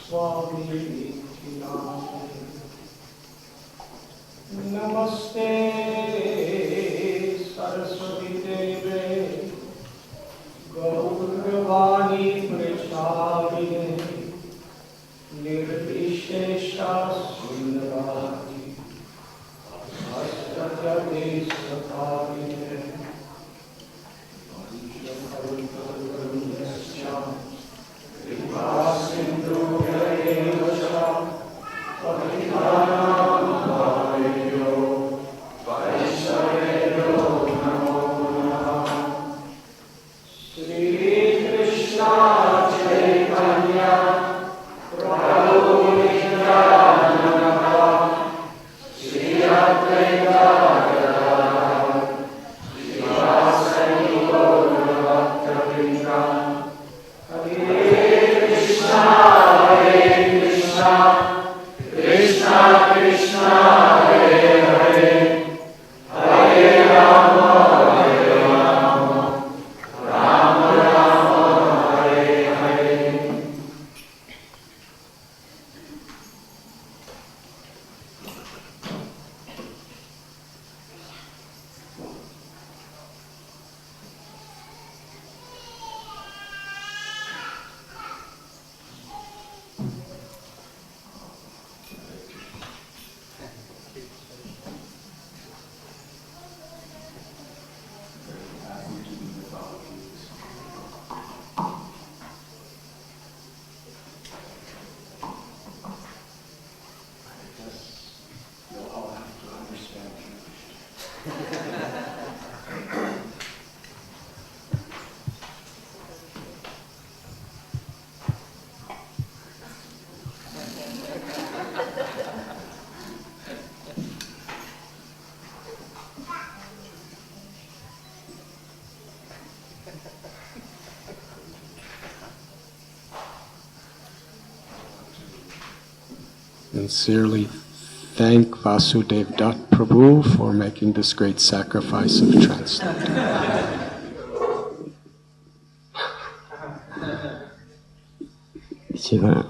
Swami Namaste Saraswati Deve Gauravani Pracharine Nirvishesha Sundarati Astatyate Sakarine Varishakarunasya Sindhu Sincerely thank Vasudev Dutt Prabhu for making this great sacrifice of translating. Diceva,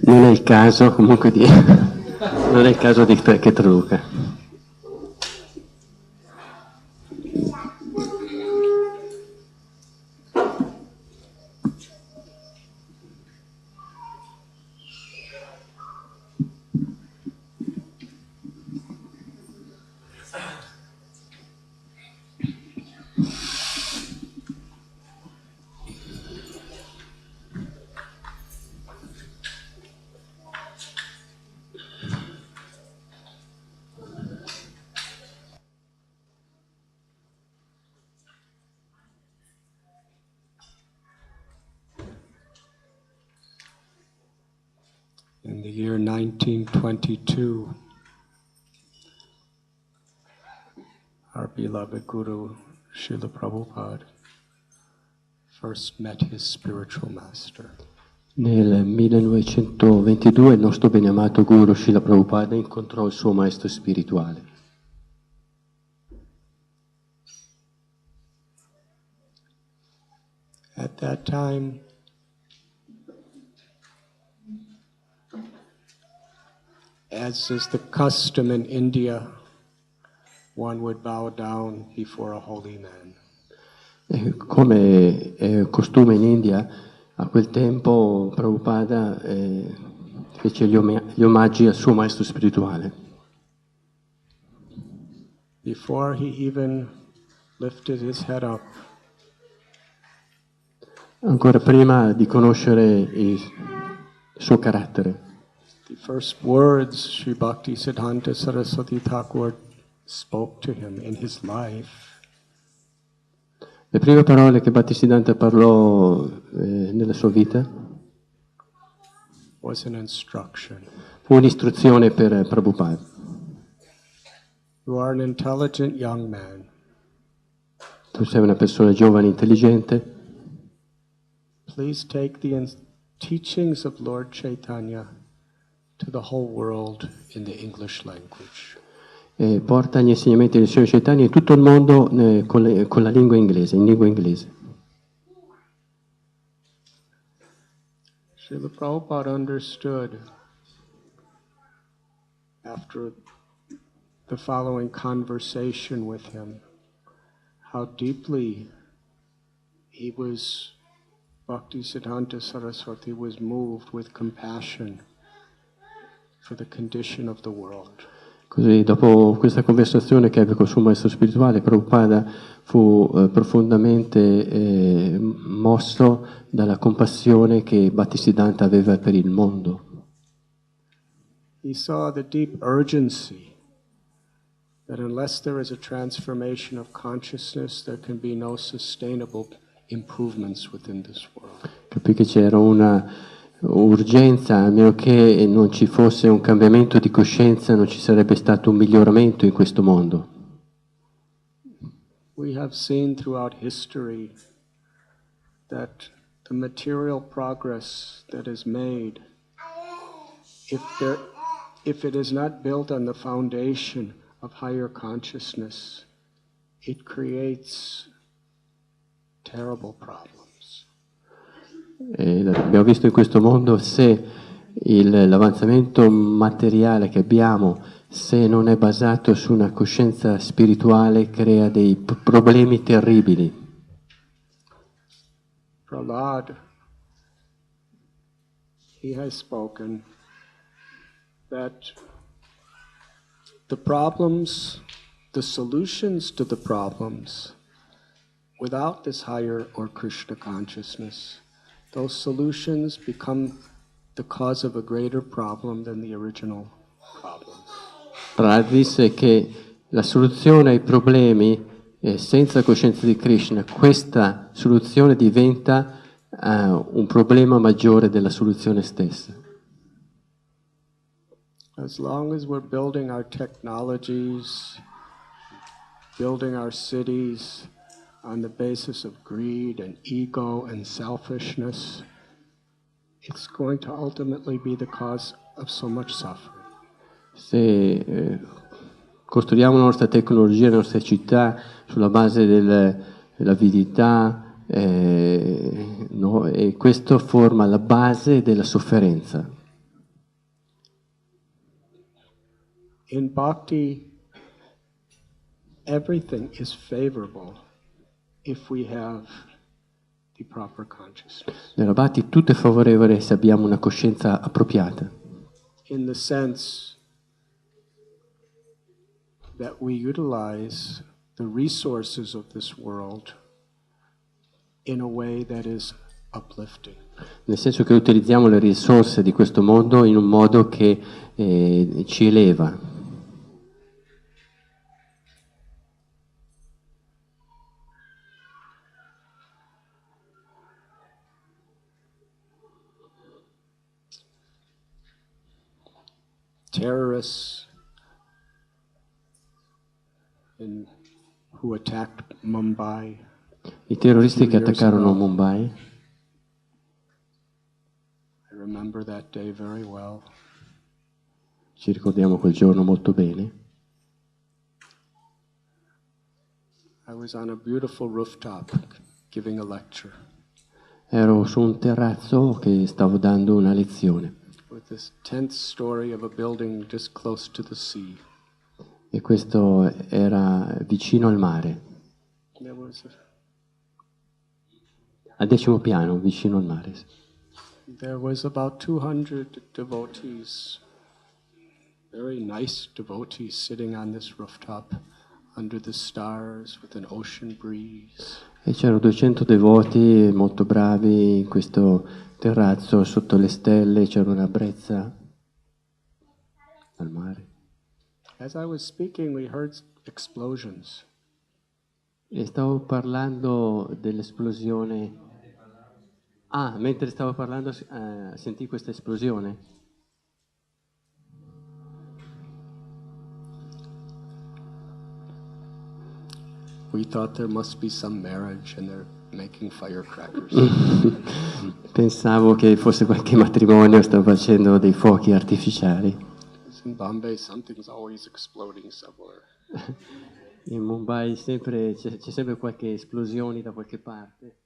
non è il caso comunque di non è il caso che traduca. In the year 1922, our beloved Guru, Srila Prabhupada, first met his spiritual master. Nel 1922 il nostro beneamato Guru Srila Prabhupada incontrò il suo maestro spirituale. At that time, as is the custom in India, one would bow down before a holy man. Come è costume in India, a quel tempo Prabhupada fece gli omaggi al suo maestro spirituale. before he even lifted his head up, ancora prima di conoscere il suo carattere. the first words Sri Bhaktisiddhanta Saraswati Thakur spoke to him in his life Le prime parole che Bhaktisiddhanta parlò nella sua vita was an instruction. fu un'istruzione per Prabhupada. You are an intelligent young man. Tu sei una persona giovane, intelligente. Please take the teachings of Lord Chaitanya to the whole world in the English language. Porta gli insegnamenti del Signore Chaitanya in tutto il mondo con la lingua inglese, in lingua inglese. Srila Prabhupada understood after the following conversation with him how deeply Bhaktisiddhanta Saraswati was moved with compassion for the condition of the world. Così, dopo questa conversazione che ebbe col suo maestro spirituale, Prabhupada fu profondamente mosso dalla compassione che Bhaktisiddhanta aveva per il mondo. He saw the deep urgency that unless there is a transformation of consciousness, there can be no sustainable improvements within this world. Capì che c'era una urgenza, a meno che non ci fosse un cambiamento di coscienza, non ci sarebbe stato un miglioramento in questo mondo. We have seen throughout history that the material progress that is made, if it is not built on the foundation of higher consciousness, it creates terrible problems. Abbiamo visto in questo mondo se l'avanzamento materiale che abbiamo, se non è basato su una coscienza spirituale, crea dei problemi terribili. Prahlad, he has spoken that the problems, the solutions to the problems, without this higher or Krishna consciousness, those solutions become the cause of a greater problem than the original problem. Prahlad disse che la soluzione ai problemi senza coscienza di Krishna, questa soluzione diventa un problema maggiore della soluzione stessa. As long as we're building our technologies, building our cities on the basis of greed and ego and selfishness, it's going to ultimately be the cause of so much suffering. Se costruiamo la nostra tecnologia, le nostre città sulla base dell'avidità, no? E questo forma la base della sofferenza. In bhakti, everything is favorable if we have the proper consciousness. Nella Bhakti tutto è favorevole se abbiamo una coscienza appropriata. In the sense that we utilize the resources of this world in a way that is uplifting. Nel senso che utilizziamo le risorse di questo mondo in un modo che ci eleva. Terrorists who attacked Mumbai. I terroristi che attaccarono Mumbai. I remember that day very well. Ci ricordiamo quel giorno molto bene. I was on a beautiful rooftop giving a lecture. Ero su un terrazzo che stavo dando una lezione. With this 10th story of a building just close to the sea. E questo era vicino al mare. Al 10° piano, vicino al mare. There was about 200 devotees, very nice devotees, sitting on this rooftop under the stars with an ocean breeze. E c'erano 200 devoti molto bravi in questo terrazzo sotto le stelle, c'era una brezza al mare. As I was speaking, we heard explosions. E stavo parlando dell'esplosione. Ah, mentre stavo parlando sentì questa esplosione. We thought there must be some marriage and they're making firecrackers. Pensavo che fosse qualche matrimonio, stavo facendo dei fuochi artificiali. In Bombay, something's always exploding somewhere. In Mumbai c'è sempre qualche esplosione da qualche parte.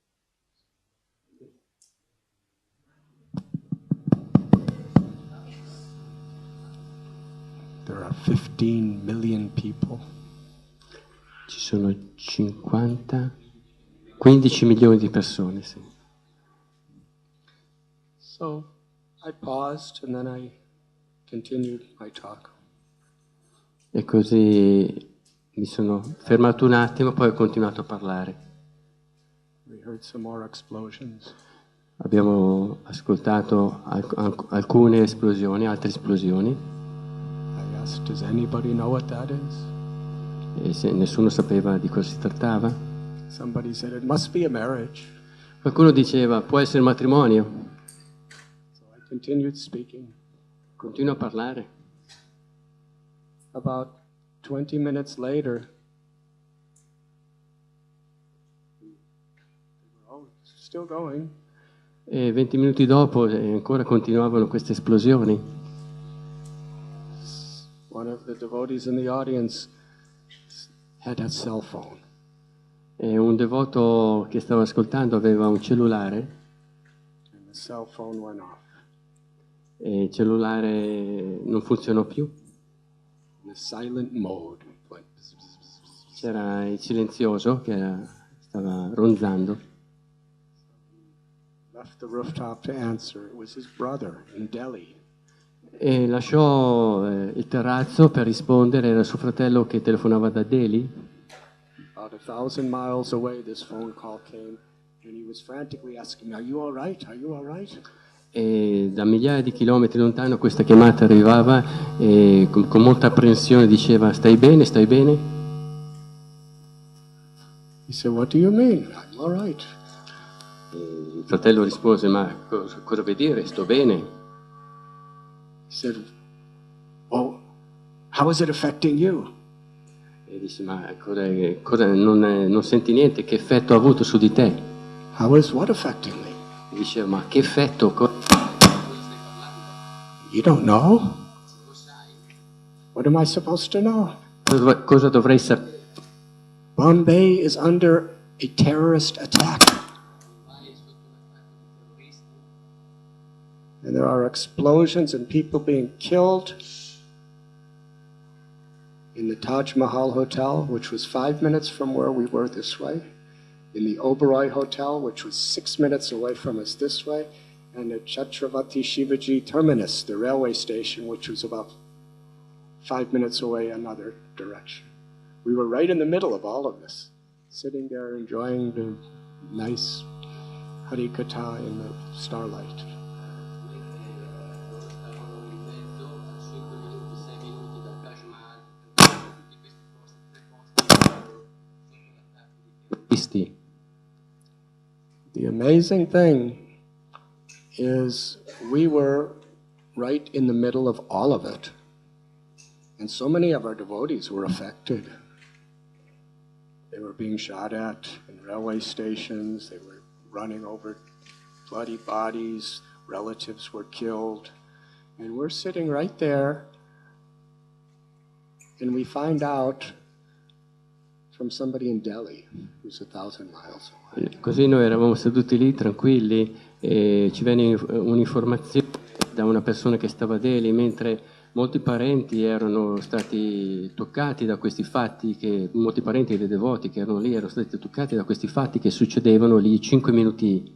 There are 15 million people. Ci sono 15 milioni di persone, sì. So I paused and then I continued my talk. E così mi sono fermato un attimo, poi ho continuato a parlare. We heard some more explosions. Abbiamo ascoltato alcune esplosioni, altre esplosioni. I asked, does anybody know what that is? E se nessuno sapeva di cosa si trattava. Somebody said, it must be a marriage. Qualcuno diceva, può essere matrimonio. So I continued speaking. Continuo a parlare. About 20 minutes later, still going. E 20 minuti dopo ancora continuavano queste esplosioni. One of the devotees in the audience had a cell phone. E un devoto che stava ascoltando aveva un cellulare. And the cell phone went off. E il cellulare non funzionò più. In a silent mode. Went bzz, bzz, bzz, bzz. C'era il silenzioso che stava ronzando. Left the rooftop to answer. It was his brother in Delhi. E lasciò il terrazzo per rispondere, era suo fratello che telefonava da Delhi. About 1,000 miles away, this phone call came, and he was frantically asking, "Are you all right? Are you all right?" E da migliaia di chilometri lontano questa chiamata arrivava e con molta apprensione diceva, stai bene, stai bene? He said, "What do you mean? I'm all right." E il fratello rispose, ma cosa vuoi dire? Sto bene. He said, "Oh, how is it affecting you?" E disse, ma non senti niente? Che effetto ha avuto su di te? How is what affecting me? E diceva, ma che effetto? You don't know? What am I supposed to know? Cosa dovrei sapere? Bombay is under a terrorist attack. And there are explosions and people being killed. In the Taj Mahal Hotel, which was 5 minutes from where we were this way. In the Oberoi Hotel, which was 6 minutes away from us this way. And at Chhatrapati Shivaji Terminus, the railway station, which was about 5 minutes away another direction. We were right in the middle of all of this, sitting there enjoying the nice Hari Katha in the starlight. The amazing thing is we were right in the middle of all of it. And so many of our devotees were affected. They were being shot at in railway stations. They were running over bloody bodies. Relatives were killed. And we're sitting right there. And we find out from somebody in Delhi, who's 1,000 miles away. Così noi eravamo seduti lì tranquilli e ci venne un'informazione da una persona che stava a Delhi, mentre molti parenti erano stati toccati da questi fatti, molti parenti dei devoti che erano lì erano stati toccati da questi fatti che succedevano lì 5 minuti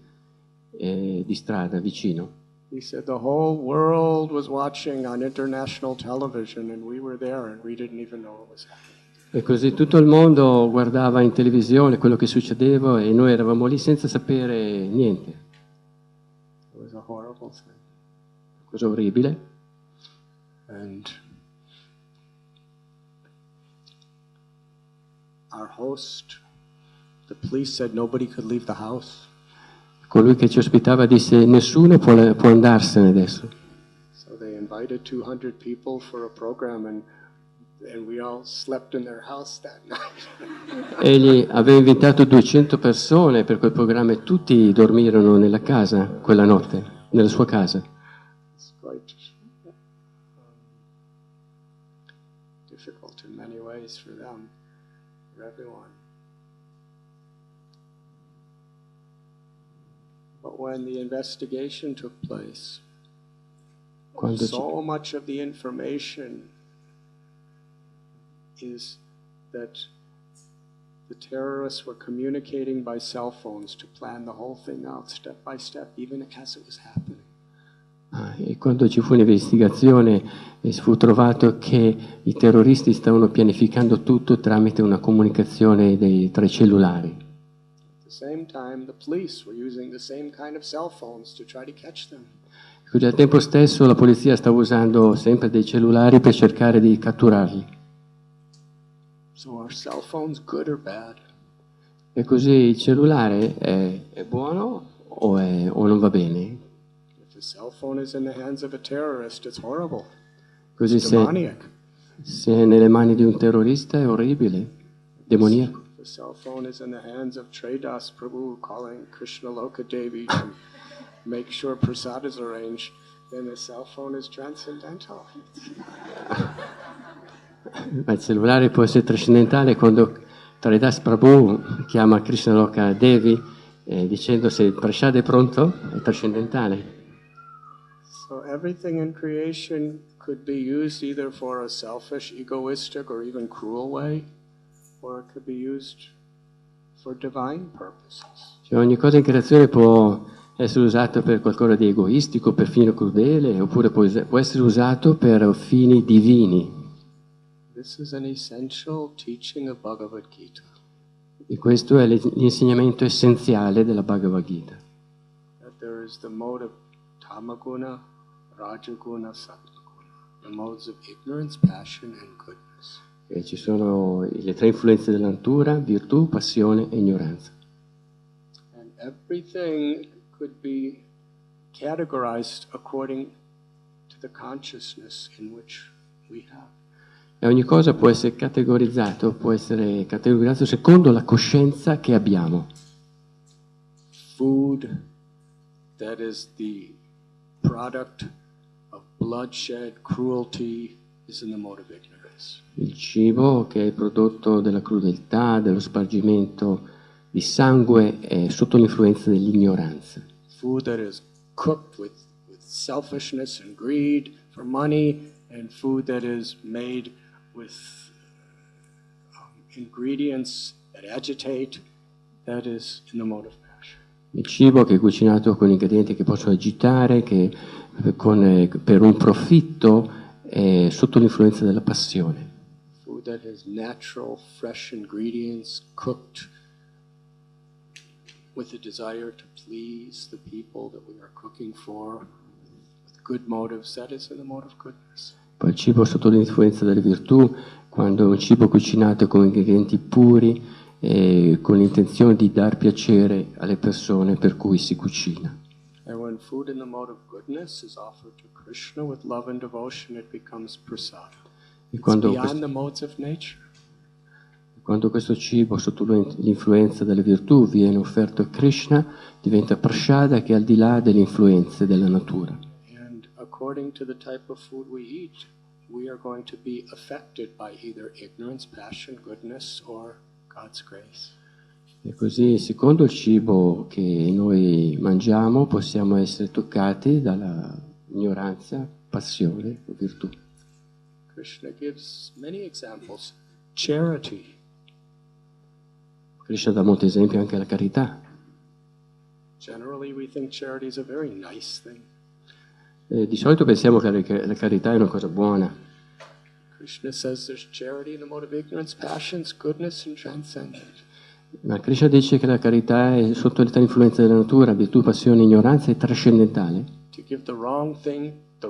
di strada vicino. He said the whole world was watching on international television and we were there and we didn't even know what was happening. E così tutto il mondo guardava in televisione quello che succedeva e noi eravamo lì senza sapere niente. It was a horrible thing. Cosa orribile. And our host, the police said nobody could leave the house. Colui che ci ospitava disse nessuno può andarsene adesso. So they invited 200 people for a program and we all slept in their house that night. Egli aveva invitato 200 persone per quel programma e tutti dormirono nella casa quella notte, nella sua casa. It's quite difficult in many ways for them, for everyone. But when the investigation took place, so much of the information is that the terrorists were communicating by cell phones to plan the whole thing out step by step, even as it was happening. E quando ci fu un'investigazione si fu trovato che i terroristi stavano pianificando tutto tramite una comunicazione tra i cellulari. At the same time, the police were using the same kind of cell phones to try to catch them. Così al tempo stesso la polizia stava usando sempre dei cellulari per cercare di catturarli. So are cell phones good or bad? E così il cellulare è buono o non va bene? If a cell phone is in the hands of a terrorist, it's horrible. Così It's demoniac. se è nelle mani di un terrorista è orribile, demoniaco. The cell phone is in the hands of Tradas Prabhu calling Krishna Loka Devi to make sure prasad is arranged, then the cell phone is transcendental. Ma il cellulare può essere trascendentale quando Tradas Prabhu chiama Krishna Loka Devi dicendo se il prasad è pronto, è trascendentale. So everything in creation could be used either for a selfish, egoistic, or even cruel way, or it could be used for divine purposes. Cioè, ogni cosa in creazione può essere usato per qualcosa di egoistico, perfino crudele, oppure può essere usato per fini divini. This is an essential teaching of Bhagavad Gita. E questo è l'insegnamento essenziale della Bhagavad Gita. That there is the mode of tamaguna, rajaguna, sattva-guna, the modes of ignorance, passion, and goodness. E ci sono le tre influenze della natura, virtù, passione e ignoranza. And everything could be categorized according to the consciousness in which we have. E ogni cosa può essere categorizzato secondo la coscienza che abbiamo. Food that is the product of bloodshed, cruelty, is in the mode of ignorance. Il cibo, che è il prodotto della crudeltà, dello spargimento di sangue, è sotto l'influenza dell'ignoranza. Food that is cooked with selfishness and greed for money, and food that is made with ingredients that agitate, that is in the mode of passion. Il cibo che è cucinato con ingredienti che possono agitare, per un profitto, è sotto l'influenza della passione. Food that has natural, fresh ingredients cooked with the desire to please the people that we are cooking for, with good motives, that is in the mode of goodness. Poi il cibo sotto l'influenza delle virtù, quando è un cibo cucinato con ingredienti puri e con l'intenzione di dar piacere alle persone per cui si cucina. And when food in the mode of goodness is offered to Krishna with love and devotion, it becomes prasad. It's beyond the modes of nature. Quando questo cibo sotto l'influenza delle virtù viene offerto a Krishna, diventa prasada che è al di là delle influenze della natura. And according to the type of food we eat, we are going to be affected by either ignorance, passion, goodness, or God's grace. E così, secondo il cibo che noi mangiamo, possiamo essere toccati dalla ignoranza, passione o virtù. Krishna gives many examples. Charity. Krishna dà molti esempi anche alla carità. Generally, we think charity is a very nice thing. Di solito pensiamo che la carità è una cosa buona. Krishna says there's charity in the mode of ignorance, passions, goodness, and transcendence. Ma Krishna dice che la carità è sotto l'influenza della natura, virtù, passione, ignoranza e trascendentale. To give the wrong thing to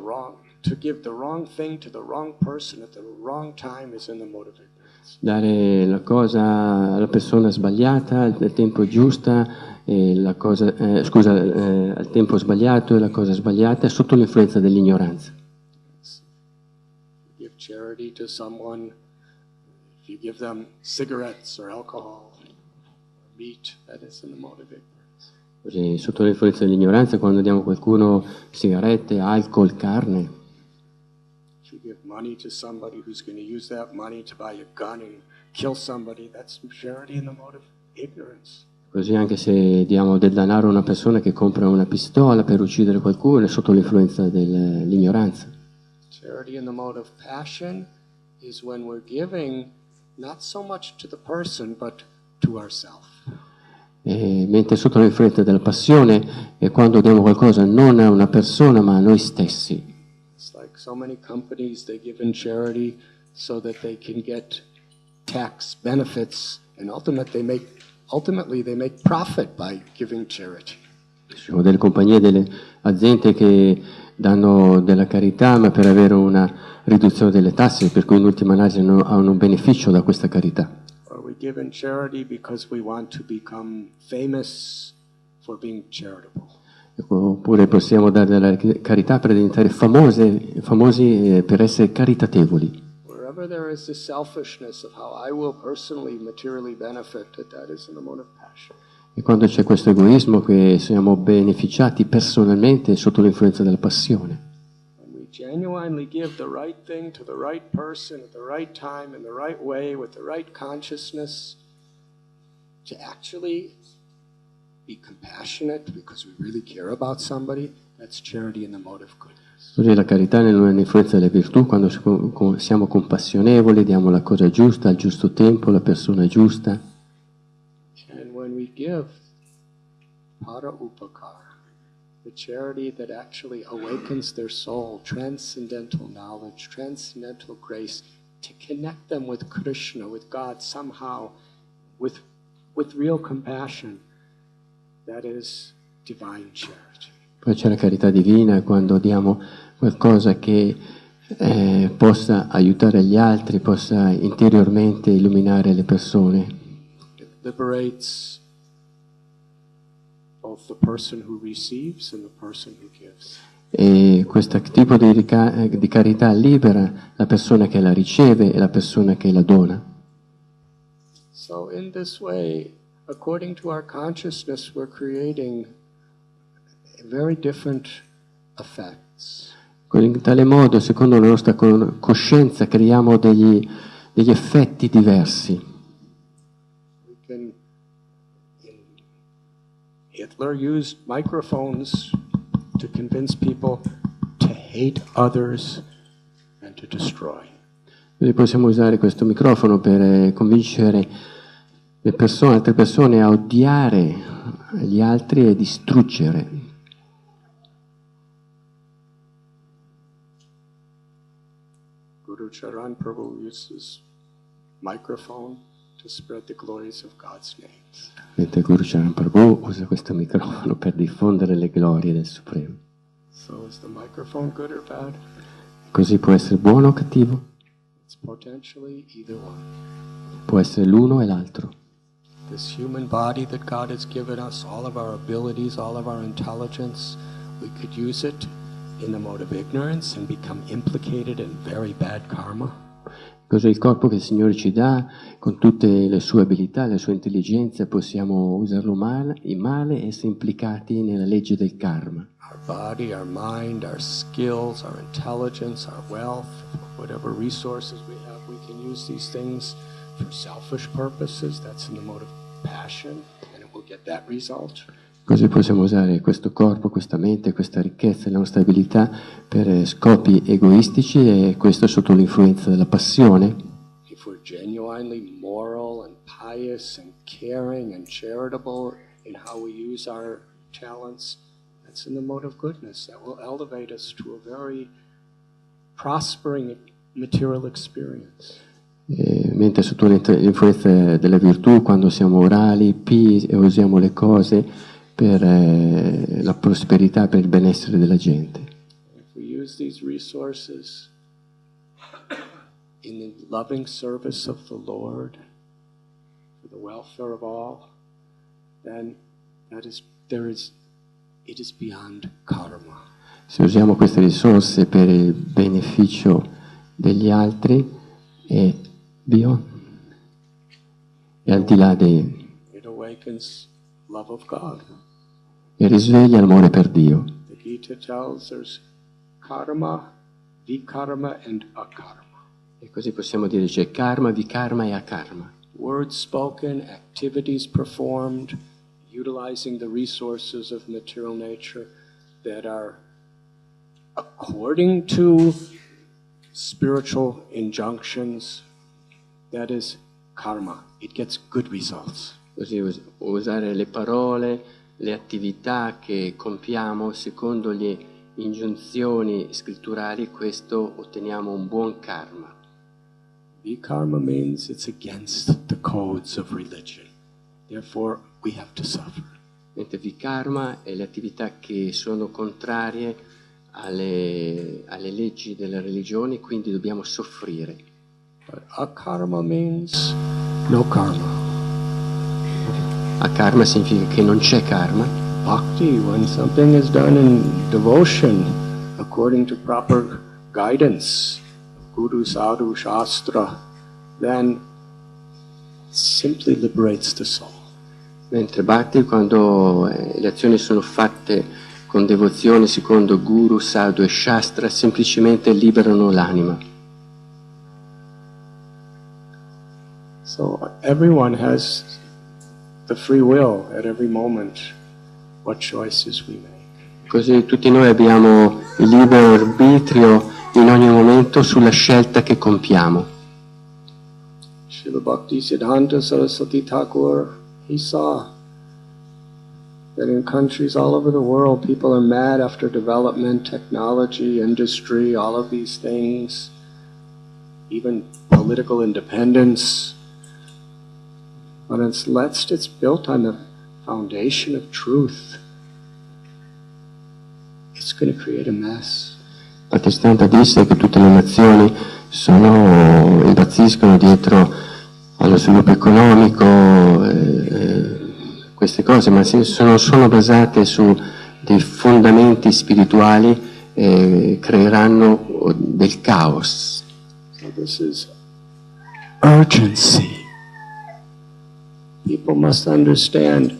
the wrong person at the wrong time is in the mode of ignorance. Dare la cosa alla persona sbagliata al tempo giusto, e la cosa, al tempo sbagliato e la cosa sbagliata è sotto l'influenza dell'ignoranza. Give charity to someone, if you give them cigarettes or alcohol or meat, that is in the mode of ignorance. Così, sotto l'influenza dell'ignoranza, quando diamo a qualcuno sigarette, alcol, carne. If you give money to somebody who's going to use that money to buy a gun and kill somebody, that's charity in the mode of ignorance. Così anche se diamo del denaro a una persona che compra una pistola per uccidere qualcuno, è sotto l'influenza dell'ignoranza. Charity in the mode of passion is when we're giving not so much to the person but to ourselves. Mentre sotto l'influenza della passione è quando diamo qualcosa non a una persona ma a noi stessi. It's like so many companies, they give in charity so that they can get tax benefits and ultimately they make profit by giving charity. Ci sono delle compagnie, delle aziende che danno della carità ma per avere una riduzione delle tasse, per cui in ultima analisi hanno un beneficio da questa carità. We give in charity because we want to become famous for being charitable. Oppure possiamo dare della carità per diventare famosi per essere caritatevoli. Wherever there is the selfishness of how I will personally materially benefit, that is in the mode of passion. E quando c'è questo egoismo che siamo beneficiati personalmente sotto l'influenza della passione. Genuinely give the right thing to the right person at the right time in the right way with the right consciousness to actually be compassionate because we really care about somebody, that's charity in the mode of goodness. Così la carità è nell'influenza delle virtù, quando siamo compassionevoli, diamo la cosa giusta al giusto tempo, alla persona giusta. And when we give para upakara, the charity that actually awakens their soul, transcendental knowledge, transcendental grace, to connect them with Krishna, with God somehow, with real compassion, that is divine charity. Poi c'è la carità divina, quando diamo qualcosa che possa aiutare gli altri, possa interiormente illuminare le persone. It liberates both the person who receives and the person who gives. E questo tipo di carità libera la persona che la riceve e la persona che la dona. So in this way, according to our consciousness, we're creating very different effects. In tale modo, secondo la nostra coscienza, creiamo degli effetti diversi. Hitler used microphones to convince people to hate others and to destroy. Quindi possiamo usare questo microfono per convincere le persone, altre persone a odiare gli altri e distruggere. Guru Charan Prabhu uses microphone to spread the glories of God's names. Mentre Guru Charan Prabhu usa questo microfono per diffondere le glorie del Supremo. So is the microphone good or bad? Così può essere buono o cattivo? It's potentially either one. Può essere l'uno e l'altro. This human body that God has given us, all of our abilities, all of our intelligence, we could use it in the mode of ignorance and become implicated in very bad karma. Così il corpo che il Signore ci dà, con tutte le sue abilità, le sue intelligenze, possiamo usarlo male e essere implicati nella legge del karma. Our body, our mind, our skills, our intelligence, our wealth, whatever resources we have, we can use these things for selfish purposes. That's in the mode of passion, and it will get that result. Così possiamo usare questo corpo, questa mente, questa ricchezza, la nostra abilità per scopi egoistici e questo sotto l'influenza della passione. If we're genuinely moral and pious and caring and charitable in how we use our talents, that's in the mode of goodness. That will elevate us to a very prospering material experience. Mentre sotto l'influenza della virtù, quando siamo orali, P, e usiamo le cose per la prosperità, per il benessere della gente. If we use these resources in the loving service of the Lord, for the welfare of all, then it is beyond karma. Se usiamo queste risorse per il beneficio degli altri, è al di là It awakens love of God. e risveglia l'amore per Dio. The Gita tells there's karma, vikarma, and akarma. E così possiamo dire c'è karma, vikarma e akarma. Words spoken, activities performed, utilizing the resources of material nature that are according to spiritual injunctions, that is karma. It gets good results. Così usare le parole, le attività che compiamo secondo le ingiunzioni scritturali, questo otteniamo un buon karma. Vikarma means it's against the codes of religion. Therefore, we have to suffer. Mentre vikarma è le attività che sono contrarie alle leggi della religione, quindi dobbiamo soffrire. But akarma means no karma. Akarma significa che non c'è karma. Bhakti, when something is done in devotion, according to proper guidance, Guru, Sadhu, Shastra, then simply liberates the soul. Mentre Bhakti, quando le azioni sono fatte con devozione secondo Guru, Sadhu e Shastra, semplicemente liberano l'anima. So everyone has the free will at every moment, what choices we make. Così tutti noi abbiamo il libero arbitrio in ogni momento sulla scelta che compiamo. Srila Bhaktisiddhanta Saraswati Thakur, he saw that in countries all over the world people are mad after development, technology, industry, all of these things, even political independence. But unless it's built on the foundation of truth, it's going to create a mess. Battistanta disse che tutte le nazioni impazziscono dietro allo sviluppo economico, queste cose, ma se sono basate su dei fondamenti spirituali, creeranno del caos. So this is urgency. People must understand,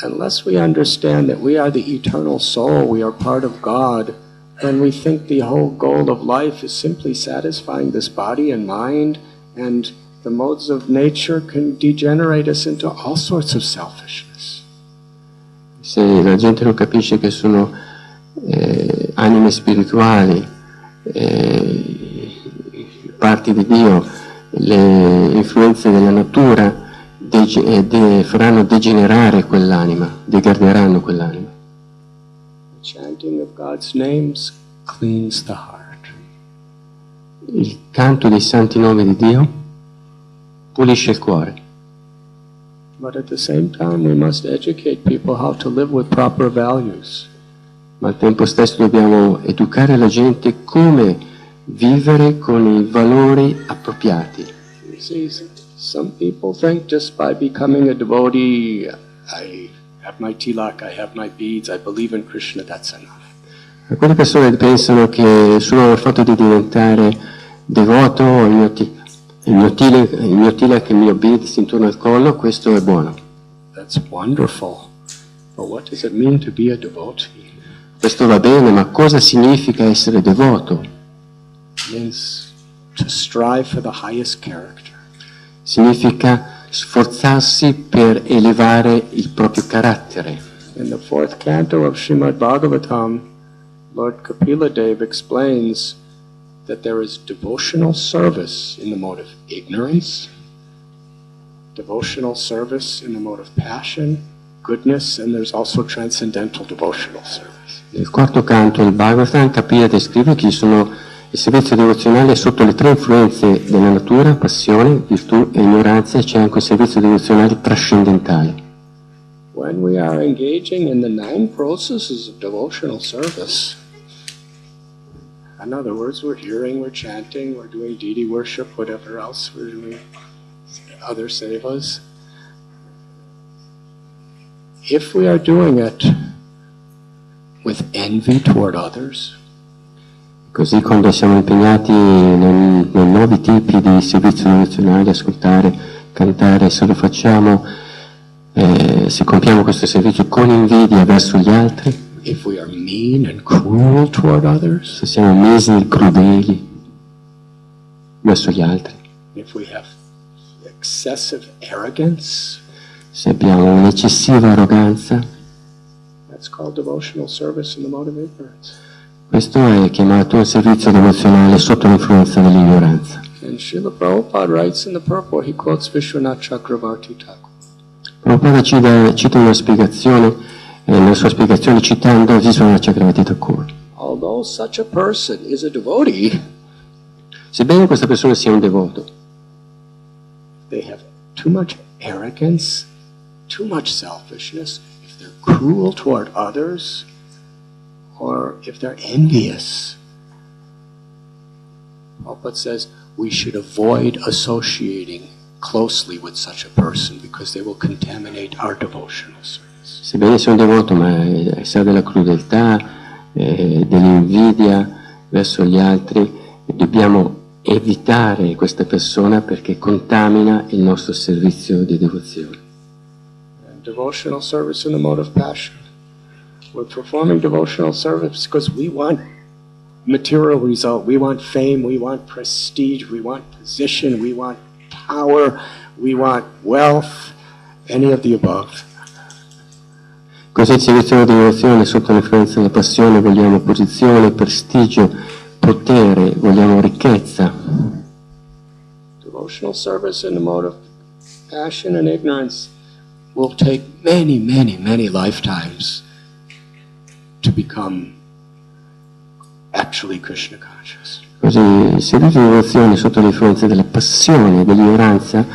unless we understand that we are the eternal soul, we are part of God, then we think the whole goal of life is simply satisfying this body and mind, and the modes of nature can degenerate us into all sorts of selfishness. Se la gente non capisce che sono anime spirituali, parti di Dio, le influenze della natura faranno degenerare quell'anima, degraderanno quell'anima. The chanting of God's names cleans the heart. Il canto dei santi nomi di Dio pulisce il cuore. But at the same time we must educate people how to live with proper values. Ma al tempo stesso dobbiamo educare la gente come vivere con i valori appropriati. You see, some people think just by becoming a devotee, I have my tilak, I have my beads, I believe in Krishna, that's enough. Alcune persone pensano che solo il fatto di diventare devoto, il mio tilak, il mio beads intorno al collo, questo è buono. That's wonderful. But what does it mean to be a devotee? Questo va bene, ma cosa significa essere devoto? It means to strive for the highest character. Significa sforzarsi per elevare il proprio carattere. In the fourth canto of Srimad Bhagavatam, Lord Kapila Dev explains that there is devotional service in the mode of ignorance, devotional service in the mode of passion, goodness, and there's also transcendental devotional service. Nel quarto canto del Bhagavatam Kapila descrive che ci sono Il servizio devozionale è sotto le tre influenze della natura, passione, virtù e ignoranza, e c'è anche un servizio devozionale trascendentale. When we are engaging in the 9 processes of devotional service, in other words, we're hearing, we're chanting, we're doing deity worship, whatever else we're doing, other sevas. If we are doing it with envy toward others, Così quando siamo impegnati nei nuovi tipi di servizio devozionale, ascoltare, cantare, se lo facciamo, se compiamo questo servizio con invidia verso gli altri, if we are mean and cruel toward others, se siamo miseri, crudeli verso gli altri, if we have excessive arrogance, se abbiamo un'eccessiva arroganza, that's called devotional service in the mode of ignorance. questo è chiamato un servizio devozionale sotto l'influenza dell'ignoranza. And Srila Prabhupada writes in the purport, he quotes Vishwanath Chakravarti Thakur. Prabhupada cita una spiegazione, nella sua spiegazione citando Vishwanath Chakravarti Thakur. Although such a person is a devotee, Sebbene questa persona sia un devoto, they have too much arrogance, too much selfishness, if they're cruel toward others, or if they're envious. Prabhupada says we should avoid associating closely with such a person because they will contaminate our devotional service. sebbene sia un devoto, ma se ha della crudeltà, dell'invidia verso gli altri, dobbiamo evitare questa persona perché contamina il nostro servizio di devozione. And devotional service in the mode of passion. We're performing devotional service because we want material result. We want fame, we want prestige, we want position, we want power, we want wealth, any of the above. Così il servizio di devozione sotto l'influenza della passione vogliamo posizione, prestigio, potere, vogliamo ricchezza. Devotional service in the mode of passion and ignorance will take many, many, many lifetimes to become actually Krishna conscious. Così il servizio di devozione sotto l'influenza della passione e dell'ignoranza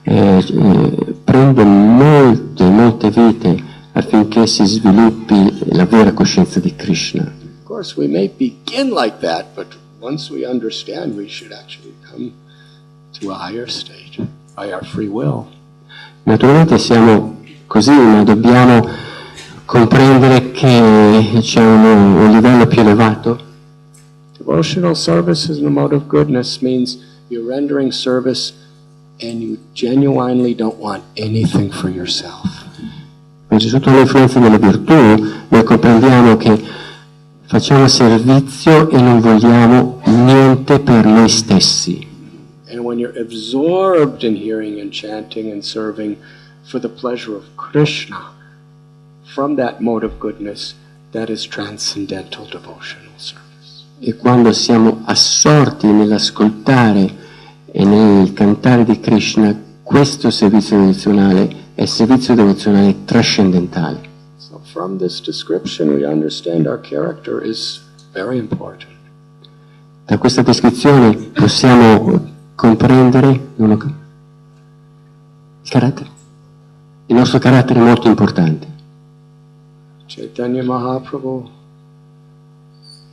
prende molte vite affinché si sviluppi la vera coscienza di Krishna. Of course, we may begin like that, but once we understand, we should actually come to a higher state by our free will. Naturalmente siamo così, ma dobbiamo comprendere che c'è un livello più elevato. Devotional service in the mode of goodness means you're rendering service and you genuinely don't want anything for yourself. Quindi sotto l'influenza della virtù noi comprendiamo che facciamo servizio e non vogliamo niente per noi stessi. And when you're absorbed in hearing and chanting and serving for the pleasure of Krishna, from that mode of goodness, that is transcendental devotional service. E quando siamo assorti nell'ascoltare e nel cantare di Krishna, questo servizio devozionale è il servizio devozionale trascendentale. So from this description we understand our character is very important. Da questa descrizione possiamo comprendere il nostro carattere è molto importante. Chaitanya Mahaprabhu,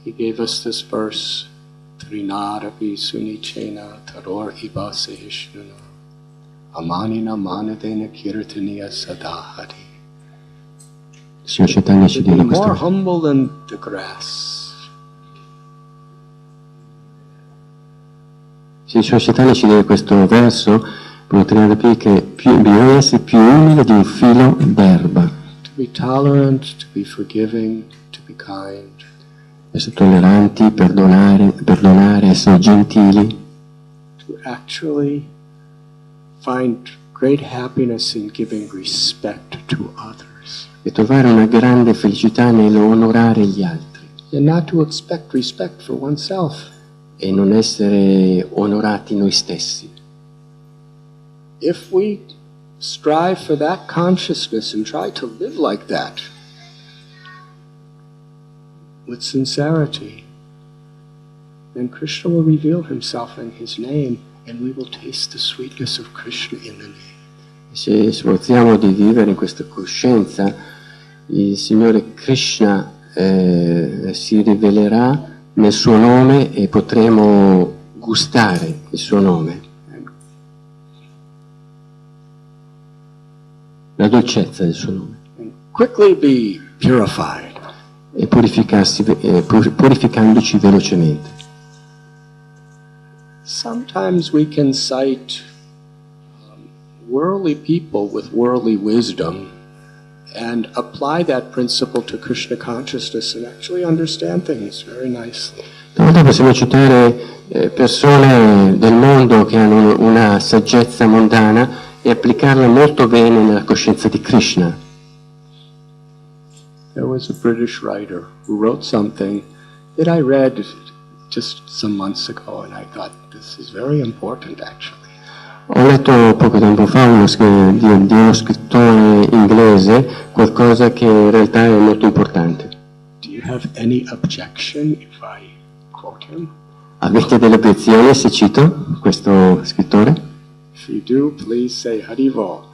he gave us this verse, Trinarapi Sunichena Taror Ibase Hishnuna Amanina Manadena Kirtaniya Sadahari. Signor Chaitanya ci dice Be more questo. humble than the grass. Sì, Signor Chaitanya ci dice questo verso, che bisogna essere più umile di un filo d'erba. To be tolerant, to be forgiving, to be kind. Essere tolleranti, perdonare, essere gentili, To actually find great happiness in giving respect to others. e trovare una grande felicità nell'onorare gli altri And not to expect respect for oneself. e non essere onorati noi stessi. If we strive for that consciousness and try to live like that with sincerity, then Krishna will reveal himself in his name and we will taste the sweetness of Krishna in the name. Se sforziamo di vivere in questa coscienza, il Signore Krishna si rivelerà nel suo nome e potremo gustare il suo nome, la dolcezza del suo nome. And quickly be purified. E purificandoci velocemente. Sometimes we can cite worldly people with worldly wisdom and apply that principle to Krishna consciousness and actually understand things very nicely. Talvolta possiamo citare persone del mondo che hanno una saggezza mondana e applicarla molto bene nella coscienza di Krishna. There was a British writer who wrote something that I read just some months ago and I thought this is very important actually. Ho letto poco tempo fa di uno scrittore inglese qualcosa che in realtà è molto importante. Do you have any objection if I quote him? Avete delle obiezioni se cito questo scrittore? If you do, please say Haribo.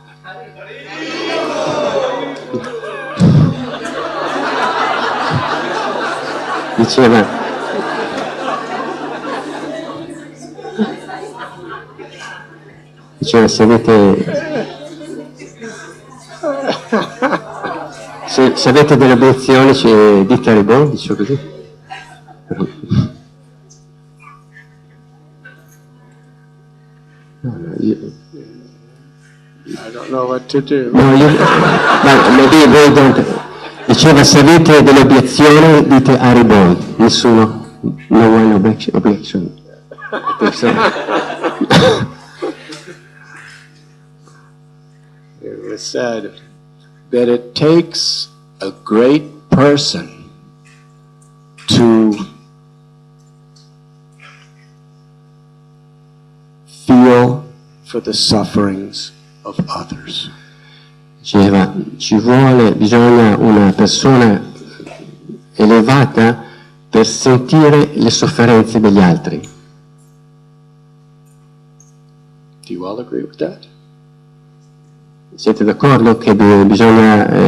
Diceva se avete delle obiezioni dite Haribo, dicevo così. I don't know what to do. No, maybe voi don't. Diceva se avete delle obiezioni dite Haribo, nessuno, no one objection. It was said that it takes a great person to feel for the sufferings of others. Diceva, bisogna una persona elevata per sentire le sofferenze degli altri. Do you all agree with that? Siete d'accordo che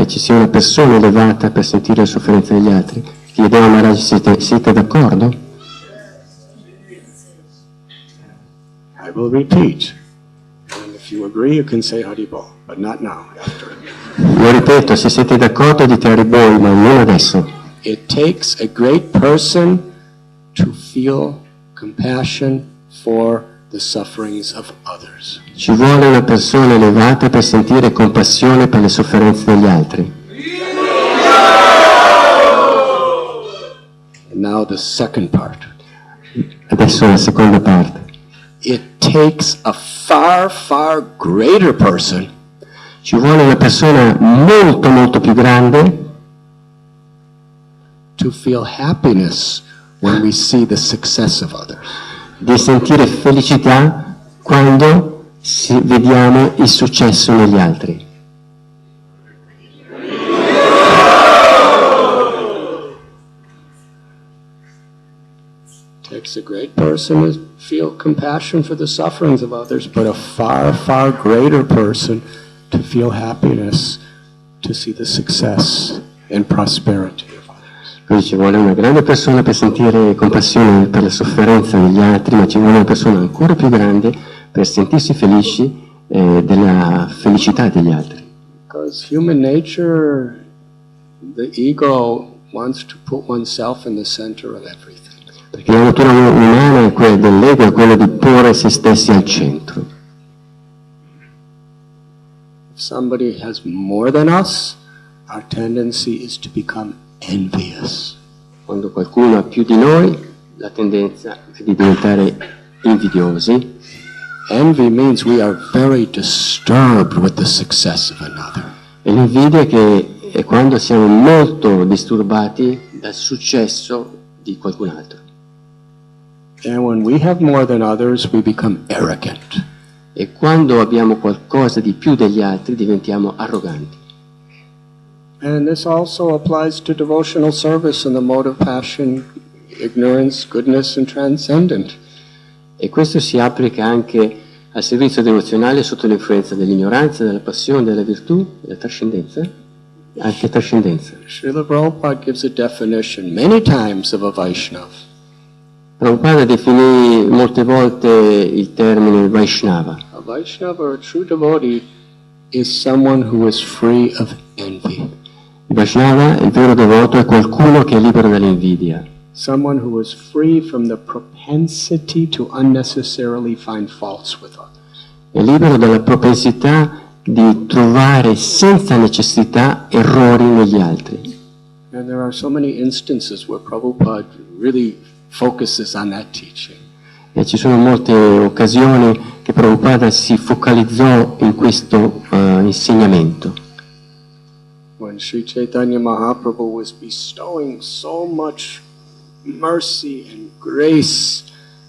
ci sia una persona elevata per sentire le sofferenze degli altri? Chiedevo a Maharaj, siete d'accordo? I will repeat. And if you agree, you can say Haribo, but not now. Lo ripeto, se siete d'accordo dite Haribo, ma non adesso. It takes a great person to feel compassion for the sufferings of others. Ci vuole una persona elevata per sentire compassione per le sofferenze degli altri. And now the second part. Adesso la seconda parte. It takes a far, far greater person Ci vuole una persona molto, molto più grande to feel happiness when we see the success of others. di sentire felicità quando vediamo il successo negli altri. Takes a great person to feel compassion for the sufferings of others, but a far, far greater person to feel happiness to see the success and prosperity of others. Quindi ci vuole una grande persona per sentire compassione per la sofferenza degli altri, ma ci vuole una persona ancora più grande per sentirsi felici della felicità degli altri. Because human nature, the ego wants to put oneself in the center of everything. Perché la natura umana dell'ego è quella di porre se stessi al centro. If somebody has more than us, our tendency is to become envious. Quando qualcuno ha più di noi, la tendenza è di diventare invidiosi. Envy means we are very disturbed with the success of another. E l'invidia è quando siamo molto disturbati dal successo di qualcun altro. And when we have more than others, we become arrogant. E quando abbiamo qualcosa di più degli altri diventiamo arroganti. And this also applies to devotional service and the mode of passion ignorance, goodness, and transcendent. E questo si applica anche al servizio devozionale sotto l'influenza dell'ignoranza, della passione, della virtù, della trascendenza, anche trascendenza. Srila Prabhupada gives a definition many times of a Vaishnava. Prabhupada definì molte volte il termine Vaishnava. A Vaishnava, or a true devotee, is someone who is free of envy. Il Vaishnava, il vero devoto, è qualcuno che è libero dall'invidia. Someone who is free from the propensity to unnecessarily find faults with others. È libero dalla propensità di trovare senza necessità errori negli altri. And there are so many instances where Prabhupada really focuses on that teaching. E ci sono molte occasioni che Prabhupada si focalizzò in questo insegnamento. When Sri Chaitanya Mahaprabhu was bestowing so much mercy and grace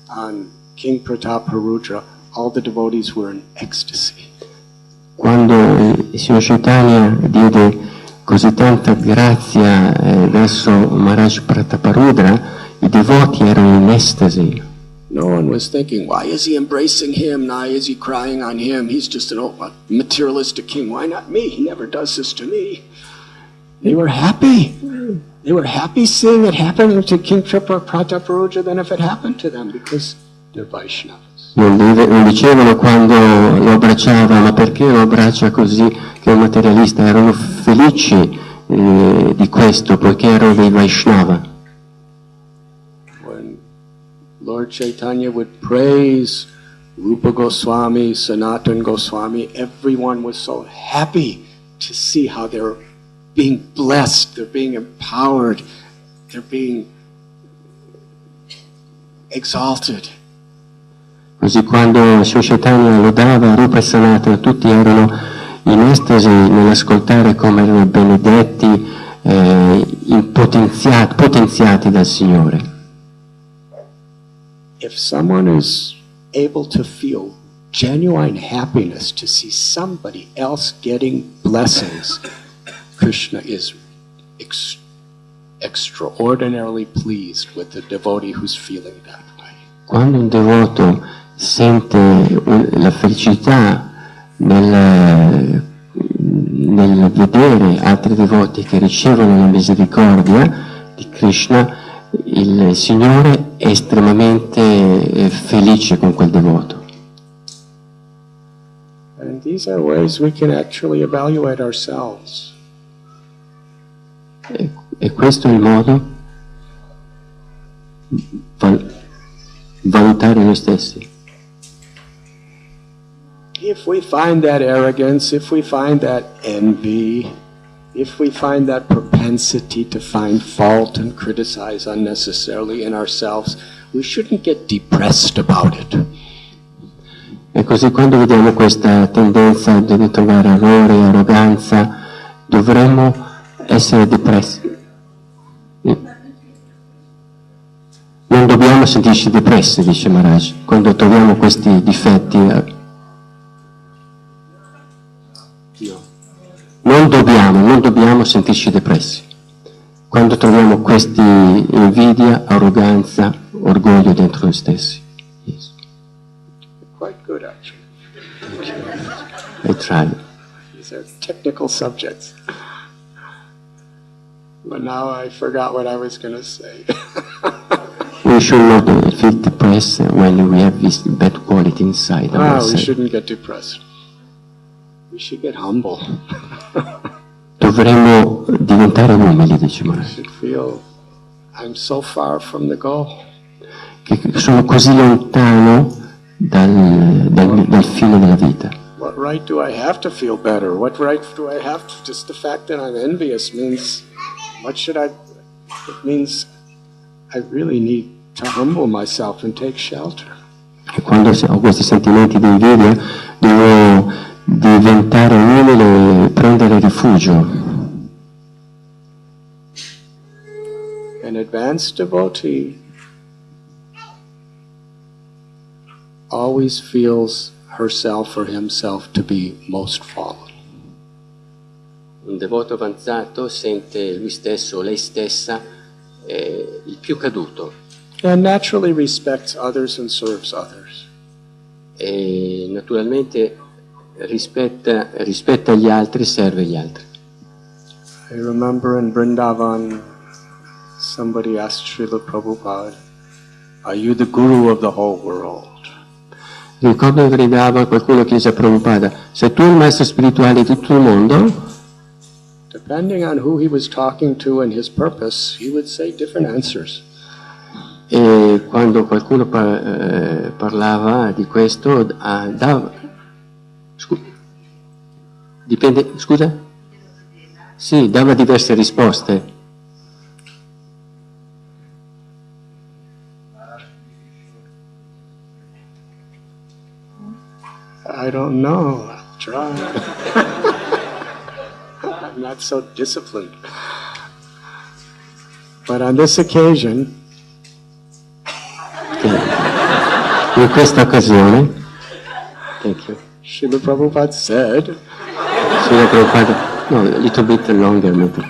on King Prataparudra, all the devotees were in ecstasy. Quando il Signor Chaitanya diede così tanta grazia verso Maharaj Prataparudra, i devoti erano in estasi. No one was thinking, why is he embracing him? Why is he crying on him? He's just a materialistic king. Why not me? He never does this to me. They were happy. They were happy seeing it happen to King Prataparudra than if it happened to them, because they're Vaishnavas. Non dicevano quando lo abbracciava, ma perché lo abbraccia così, che è un materialista? Erano felici di questo, poiché erano dei Vaishnava. When Lord Chaitanya would praise Rupa Goswami, Sanatana Goswami, everyone was so happy to see how they're being blessed, they're being empowered, they're being exalted. Così quando Sri Chaitanya lodava Rupa e Sanatana, tutti erano in estasi nell'ascoltare come erano benedetti, potenziati dal Signore. If someone is able to feel genuine happiness to see somebody else getting blessings, Krishna is extraordinarily pleased with the devotee who's feeling that way. Quando un devoto sente la felicità nel vedere altri devoti che ricevono la misericordia di Krishna, il Signore è estremamente felice con quel devoto. And these are ways we can actually evaluate ourselves. E questo è il modo valutare noi stessi. If we find that arrogance, if we find that envy, if we find that propensity to find fault and criticize unnecessarily in ourselves, we shouldn't get depressed about it. E così quando vediamo questa tendenza di trovare errore e arroganza, dovremmo essere depressi. Non dobbiamo sentirci depressi, dice Maharaj, quando troviamo questi difetti. Non dobbiamo sentirci depressi. Quando troviamo questi invidia, arroganza, orgoglio dentro noi stessi. Yes. Quite good, actually. I try. These are technical subjects. But now I forgot what I was going to say. We should not feel depressed when we have this bad quality inside ourselves. We shouldn't get depressed. We should get humble. Dovremmo diventare umili, dice We Maharaj. should feel, I'm so far from the goal. Che sono così lontano dal fine della vita. What right do I have to feel better? What right do I have to, just the fact that I'm envious means, it means I really need to humble myself and take shelter. E quando ho questi sentimenti di invidia, devo diventare umile e prendere rifugio. An advanced devotee always feels herself or himself to be most fallen. Un devoto avanzato sente lui stesso o lei stessa il più caduto and naturally respects others and serves others. e naturalmente rispetta gli altri, serve gli altri. I remember in Vrindavana, somebody asked Srila Prabhupada, "Are you the guru of the whole world?" Ricordo in Vrindavana qualcuno chiese a Prabhupada: sei tu il maestro spirituale di tutto il mondo? Depending on who he was talking to and his purpose, he would say different answers. E quando qualcuno parlava di questo, dava... Dipende, scusa? Sì, dava diverse risposte. I don't know, I'll try. I'm not so disciplined. But on this occasion, in questa occasione, thank you. Srila Prabhupada said, Srila Prabhupada, no, a little bit longer maybe.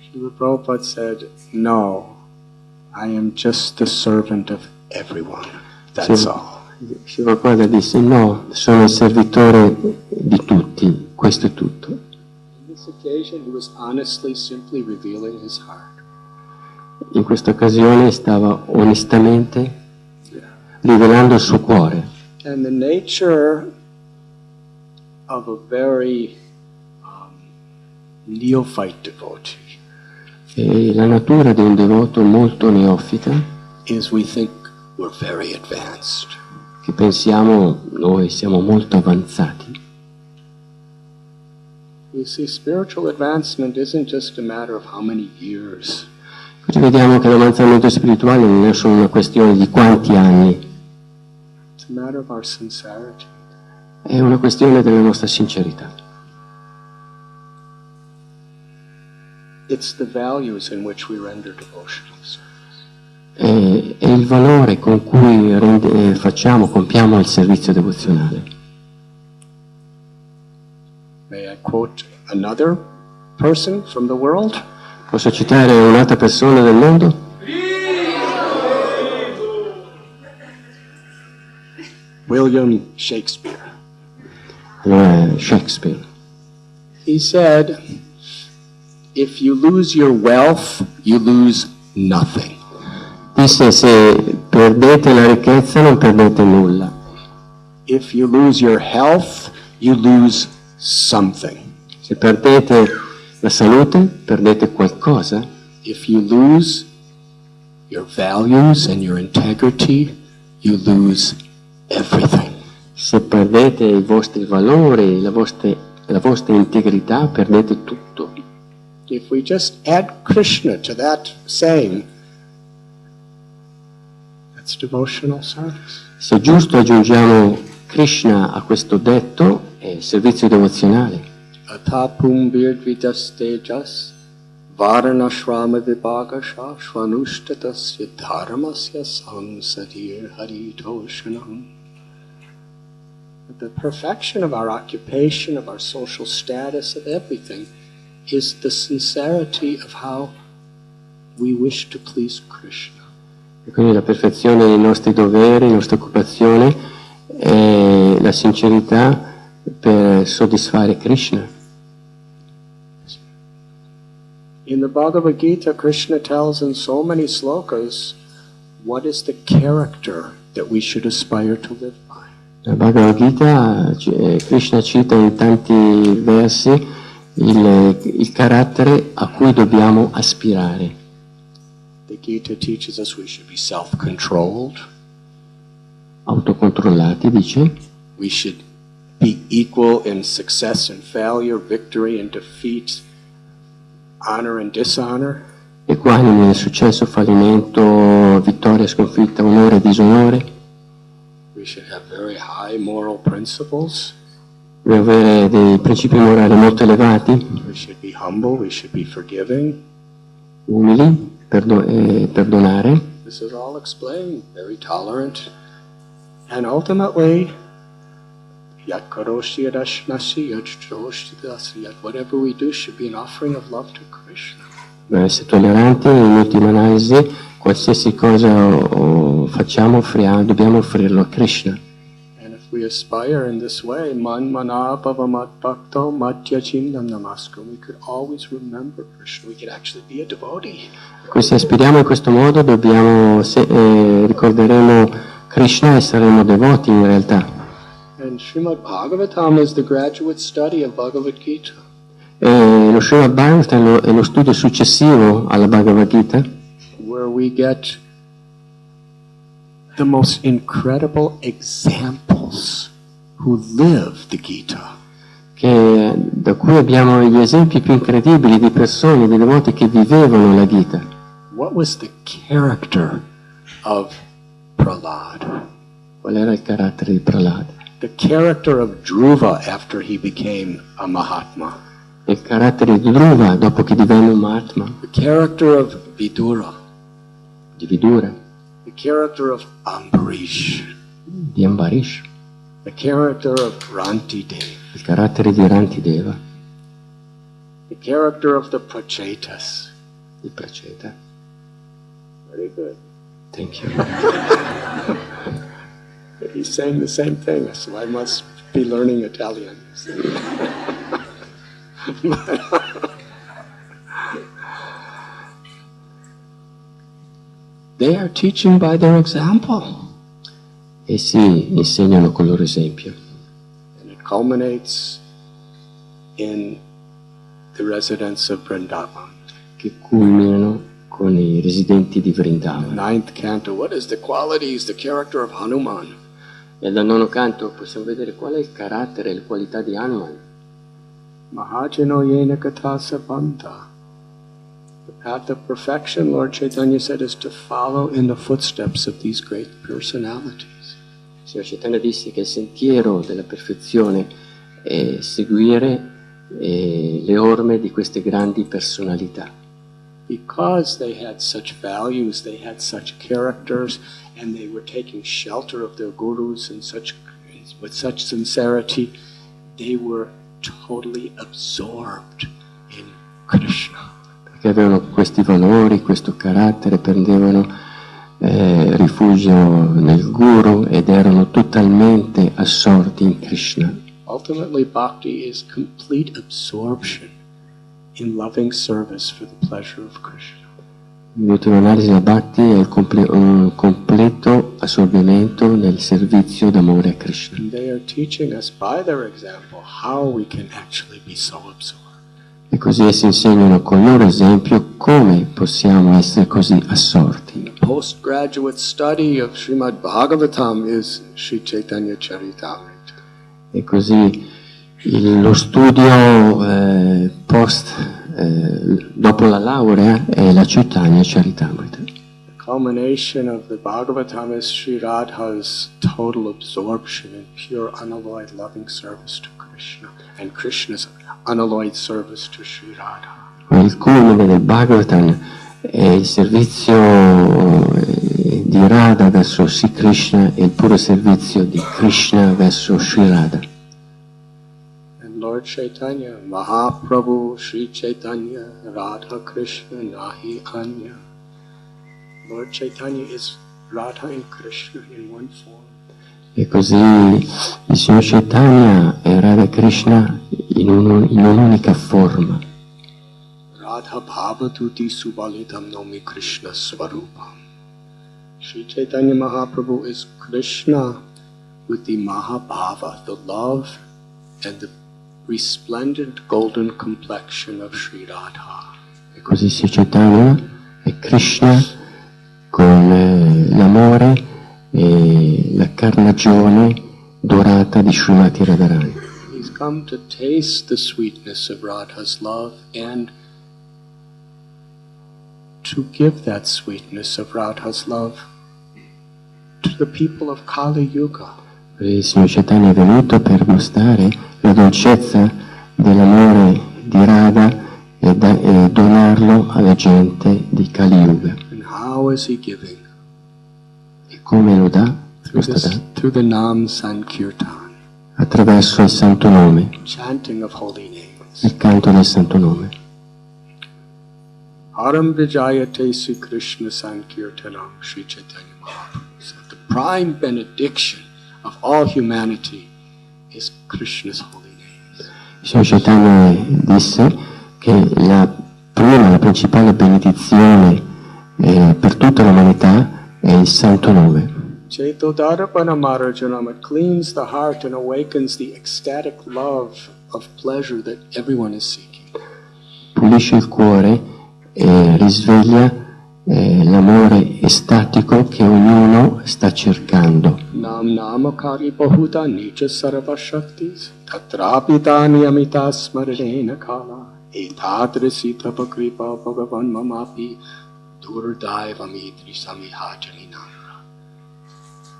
Srila Prabhupada said, "No, I am just the servant of everyone. That's all." Srila Prabhupada disse: no, sono il servitore di tutti, questo è tutto. On this occasion, he was honestly, simply revealing his heart. In questa occasione stava onestamente rivelando il suo cuore. And the nature of a very neophyte devotee E la natura di un devoto molto neofita, is we think we're very advanced. che pensiamo noi siamo molto avanzati. You see, spiritual advancement isn't just a matter of how many years. Così vediamo che l'avanzamento spirituale non è solo una questione di quanti anni, It's a matter of our sincerity. è una questione della nostra sincerità. It's the values in which we render devotional service. È il valore con cui compiamo il servizio devozionale. May I quote another person from the world? Posso citare un'altra persona del mondo? William Shakespeare. Allora, Shakespeare. He said, "If you lose your wealth, you lose nothing. Disse: se perdete la ricchezza non perdete nulla. If you lose your health, you lose something. Se perdete la salute, perdete qualcosa. If you lose your values and your integrity, you lose everything." Se perdete i vostri valori, la vostra integrità, perdete tutto. If we just add Krishna to that saying, that's devotional service. Se giusto aggiungiamo Krishna a questo detto, è servizio devozionale. Atapum virvitas tejas varanashrama vibhagasha shvanushtatasya dharmasya samsadir haritoshanam. The perfection of our occupation, of our social status, of everything, is the sincerity of how we wish to please Krishna. E quindi la perfezione dei nostri doveri, la nostra occupazione, è la sincerità per soddisfare Krishna. In the Bhagavad Gita, Krishna tells in so many slokas what is the character that we should aspire to live by. Nella Bhagavad Gita Krishna cita in tanti versi il carattere a cui dobbiamo aspirare. The Gita teaches us we should be self-controlled. Autocontrollati, dice. We should be equal in success and failure, victory and defeat, honor and dishonor. Equanimi nel successo, fallimento, vittoria, sconfitta, onore, disonore. We should have very high moral principles. Dobbiamo avere dei principi morali molto elevati. We should be humble, we should be forgiving. Umili, perdonare. This is all explained, very tolerant. And ultimately, Yat karoshi yadashnasi yat joshi dasi yat whatever we do should be an offering of love to Krishna. Dobbiamo essere tolleranti, in ultima analisi, qualsiasi cosa facciamo, dobbiamo offrirlo a Krishna. And if we aspire in this way, man mana bhava mat bhakto matya chindam namaskar, we could always remember Krishna. We could actually be a devotee. Se aspiriamo in questo modo, ricorderemo Krishna e saremo devoti in realtà. And Srimad Bhagavatam is the graduate study of Bhagavad Gita. Lo Srimad Bhagavatam è lo studio successivo alla Bhagavad Gita, where we get the most incredible examples who live the Gita. Da cui abbiamo gli esempi più incredibili di persone, di devoti che vivevano la Gita. What was the character of Prahlad? Qual era il carattere di Prahlad? The character of Dhruva after he became a Mahatma. Il carattere di Dhruva dopo che divenne un Mahatma. The character of Vidura. Di Vidura. The character of Ambarish. Di Ambarish. The character of Rantideva. Il carattere di Rantideva. The character of the Prachetas. Di Praceta. Very good. Thank you. He's saying the same thing, so I must be learning Italian. They are teaching by their example. Essi insegnano col loro esempio. And it culminates in the residents of Vrindavana. Che culminano con i residenti di Vrindavana. Ninth canto, what is the qualities, the character of Hanuman? E dal nono canto possiamo vedere qual è il carattere e le qualità di Hanuman. Mahajano yena katha sabanta. The path of perfection, Lord Chaitanya said, is to follow in the footsteps of these great personalities. Il Signor Chaitanya disse che il sentiero della perfezione è seguire le orme di queste grandi personalità. Because they had such values, they had such characters, and they were taking shelter of their gurus and with such sincerity, they were totally absorbed in Krishna. Perché avevano questi valori, questo carattere, prendevano rifugio nel guru ed erano totalmente assorti in Krishna. Ultimately, bhakti is complete absorption in loving service for the pleasure of Krishna. In ultima analisi la bhakti è un completo assorbimento nel servizio d'amore a Krishna. And they are teaching us by their example how we can actually be so absorbed. E così essi insegnano con il loro esempio come possiamo essere così assorti. The postgraduate study of Srimad Bhagavatam is Sri Chaitanya Charitamrita. E così lo studio dopo la laurea è la Chaitanya Charitamrita. The culmination of the Bhagavatam is Sri Radha's total absorption in pure unalloyed loving service to Krishna and Krishna's unalloyed service to Sri Radha. Il culmine del Bhagavatam è il servizio di Radha verso Sri Krishna e il puro servizio di Krishna verso Sri Radha. And Lord Chaitanya, Mahaprabhu, Sri Chaitanya, Radha Krishna, Nahi Anya. Lord Chaitanya is Radha and Krishna in one form. E così il Signor Chaitanya è Radha Krishna in un'unica forma. Radha Bhavatuti Subalitam Nomi Krishna Svarupam. Sri Chaitanya Mahaprabhu is Krishna with the Mahabhava, the love and the resplendent golden complexion of Sri Radha. E così Sri Chaitanya è Krishna con l'amore e la carnagione dorata di Srimati Radharani. He's come to taste the sweetness of Radha's love and to give that sweetness of Radha's love to the people of Kali Yuga. Il Signor Chaitanya è venuto per gustare la dolcezza dell'amore di Radha e donarlo alla gente di Kali Yuga. And how is he giving? E come lo dà? Lo sta dando? Through the Nam Sankirtan. attraverso il santo nome, chanting of holy names. il canto del santo nome. Haram Vijayate Sri Krishna Sankirtanam Sri Chaitanya Mahaprabhu said, the prime benediction of all humanity is Krishna's holy names. Sri Chaitanya disse che la principale benedizione per tutta l'umanità è il santo nome. Chaitodharapana Marajanam, it cleans the heart and awakens the ecstatic love of pleasure that everyone is seeking. Pulisce il cuore e risveglia l'amore estatico che ognuno sta cercando. Nam namakari bahuta nicha sarva shaktis tatrapitani amita smaranena kala etadrisita pakripa bhagavan mamapi durdaivamidri samihajani nara.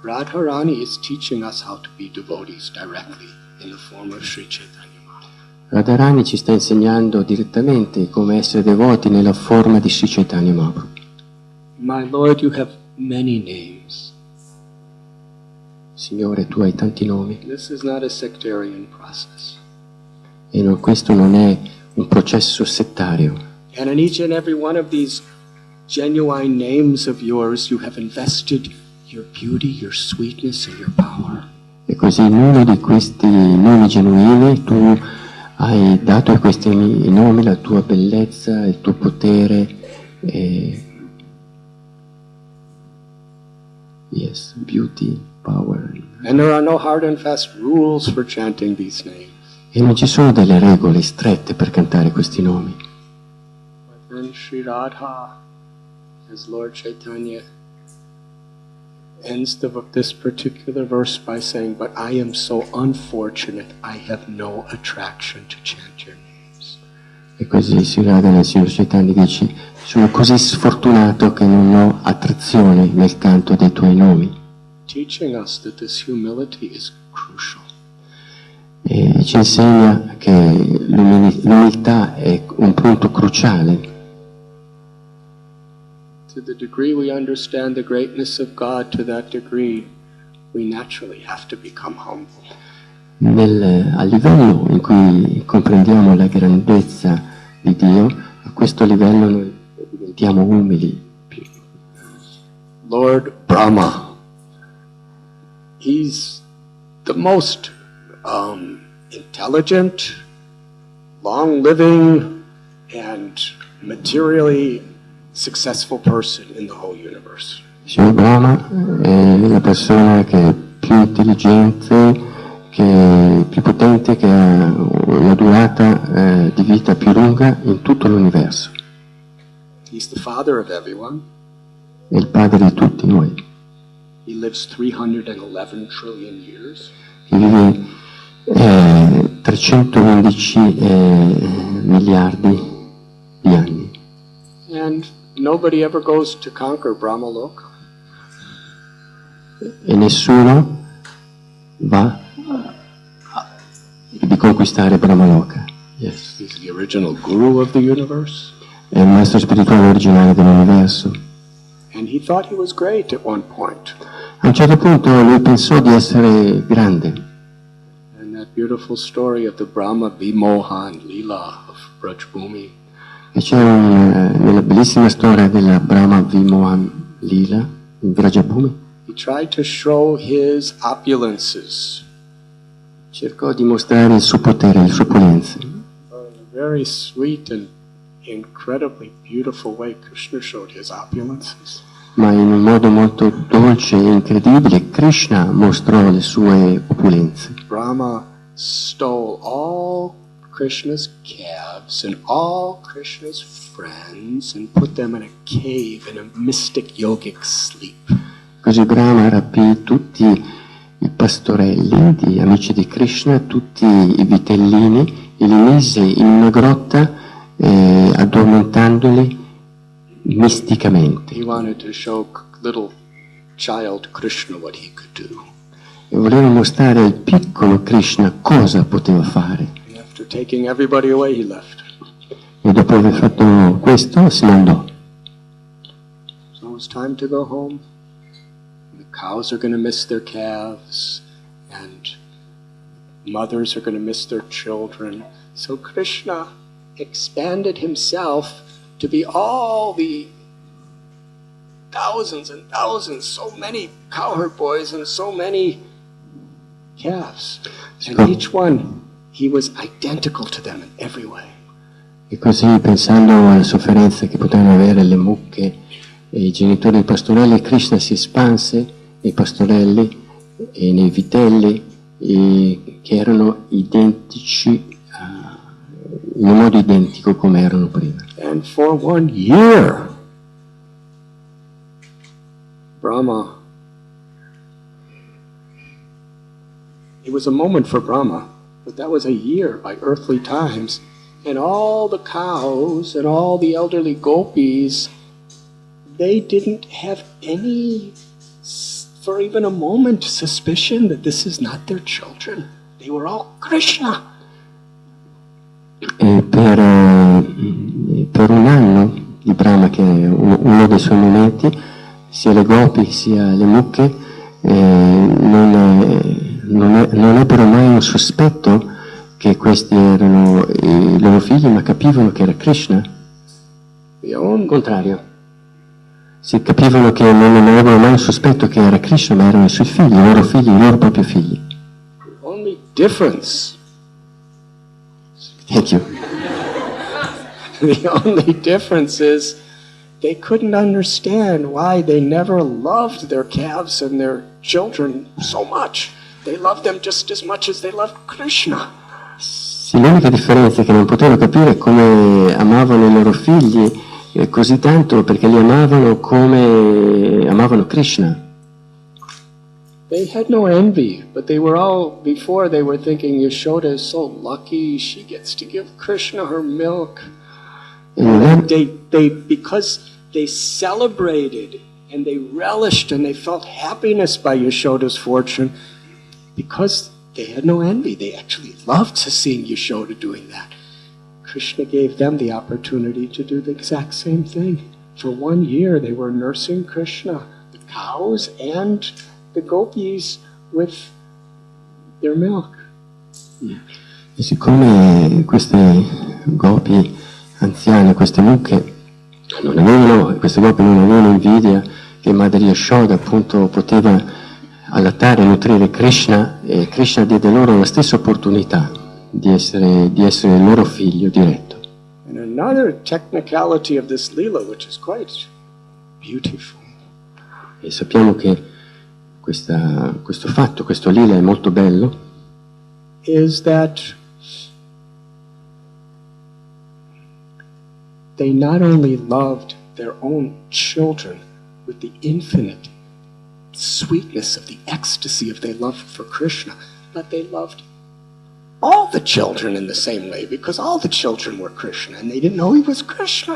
Radharani is teaching us how to be devotees directly in the form of Sri Chaitanya Mahaprabhu. Radharani ci sta insegnando direttamente come essere devoti nella forma di Sri Chaitanya Mahaprabhu. My Lord, you have many names. Signore, tu hai tanti nomi. This is not a sectarian process. E questo non è un processo settario. And in each and every one of these genuine names of yours, you have invested your beauty, your sweetness, and your power. E così in uno di questi nomi genuini tu hai dato a questi nomi la tua bellezza, il tuo potere, yes, beauty, power. And there are no hard and fast rules for chanting these names. E non ci sono delle regole strette per cantare questi nomi. But then Sri Radha, as Lord Chaitanya, ends this particular verse by saying, but I am so unfortunate, I have no attraction to chant your names. E così si Radha nel Signor Chaitanya dice, sono così sfortunato che non ho attrazione nel canto dei tuoi nomi. Teaching us that this humility is crucial. E ci insegna che l'umiltà è un punto cruciale. To the degree we understand the greatness of God, to that degree we naturally have to become humble. A livello in cui comprendiamo la grandezza di Dio, a questo livello noi diventiamo umili. Lord Brahma, he's the most intelligent, long-living, and materially successful person in the whole universe. Signor Brahma è la persona che è più intelligente, che è più potente, che ha la durata di vita più lunga in tutto l'universo. He's the father of everyone. È il padre di tutti noi. He lives 311 trillion years. Che vive 311 miliardi di anni. And nobody ever goes to conquer Brahmaloka. E nessuno va di conquistare Brahmaloka. Yes. He's the original guru of the universe. È il maestro spirituale originale dell'universo. And he thought he was great at one point. A un certo punto lui pensò di essere grande. And that beautiful story of the Brahma Vimohan Lila of Brajbhumi. E c'è nella bellissima storia della Brahma Vimohan Lila in Vrindavana. He tried to show his opulences. Cercò di mostrare il suo potere, le sue opulenze. In a very sweet and incredibly beautiful way, Krishna showed his opulences. Ma in un modo molto dolce e incredibile, Krishna mostrò le sue opulenze. Brahma stole all Krishna's calves and all Krishna's friends and put them in a cave in a mystic yogic sleep. Così Brahma rapì tutti i pastorelli, di amici di Krishna, tutti i vitellini, e li mise in una grotta addormentandoli misticamente. He wanted to show little child Krishna what he could do. E voleva mostrare al piccolo Krishna cosa poteva fare. And after taking everybody away, he left. E dopo aver fatto questo se ne andò. So it's time to go home. The cows are going to miss their calves, and mothers are going to miss their children. So Krishna expanded himself to be all the thousands and thousands, so many cowherd boys and so many calves. And each one, he was identical to them in every way. E così, pensando alla sofferenza che potevano avere le mucche e i genitori pastorelli, Krishna si espanse nei pastorelli e nei vitelli che erano identici in un modo identico come erano prima. And for 1 year, Brahma, it was a moment for Brahma, but that was a year by earthly times. And all the cows and all the elderly gopis, they didn't have any, for even a moment, suspicion that this is not their children. They were all Krishna. E per un anno di Brahma, che è uno dei suoi momenti, sia le gopi sia le mucche non ebbero mai un sospetto che questi erano i loro figli, ma capivano che era Krishna. Al contrario, si capivano che non avevano mai un sospetto che era Krishna, ma erano i suoi figli, i loro figli, i loro propri figli. Only difference. Thank you. The only difference is they couldn't understand why they never loved their calves and their children so much. They loved them just as much as they loved Krishna. Sì, l'unica differenza è che non potevano capire come amavano i loro figli così tanto, perché li amavano come amavano Krishna. They had no envy, but they were all, before they were thinking, Yashoda is so lucky, she gets to give Krishna her milk. And because they celebrated and they relished and they felt happiness by Yashoda's fortune, because they had no envy, they actually loved to see Yashoda doing that. Krishna gave them the opportunity to do the exact same thing. For 1 year they were nursing Krishna, the cows and the gopis with their milk. E siccome queste gopi anziane, queste mucche, queste gopi non avevano invidia che Madre Yashoda appunto poteva allattare e nutrire Krishna, e Krishna diede loro la stessa opportunità di essere il loro figlio diretto. And another technicality of this lila, which is quite beautiful. E sappiamo che questo fatto, questo lila è molto bello, is that they not only loved their own children with the infinite sweetness of the ecstasy of their love for Krishna, but they loved all the children in the same way, because all the children were Krishna and they didn't know he was Krishna.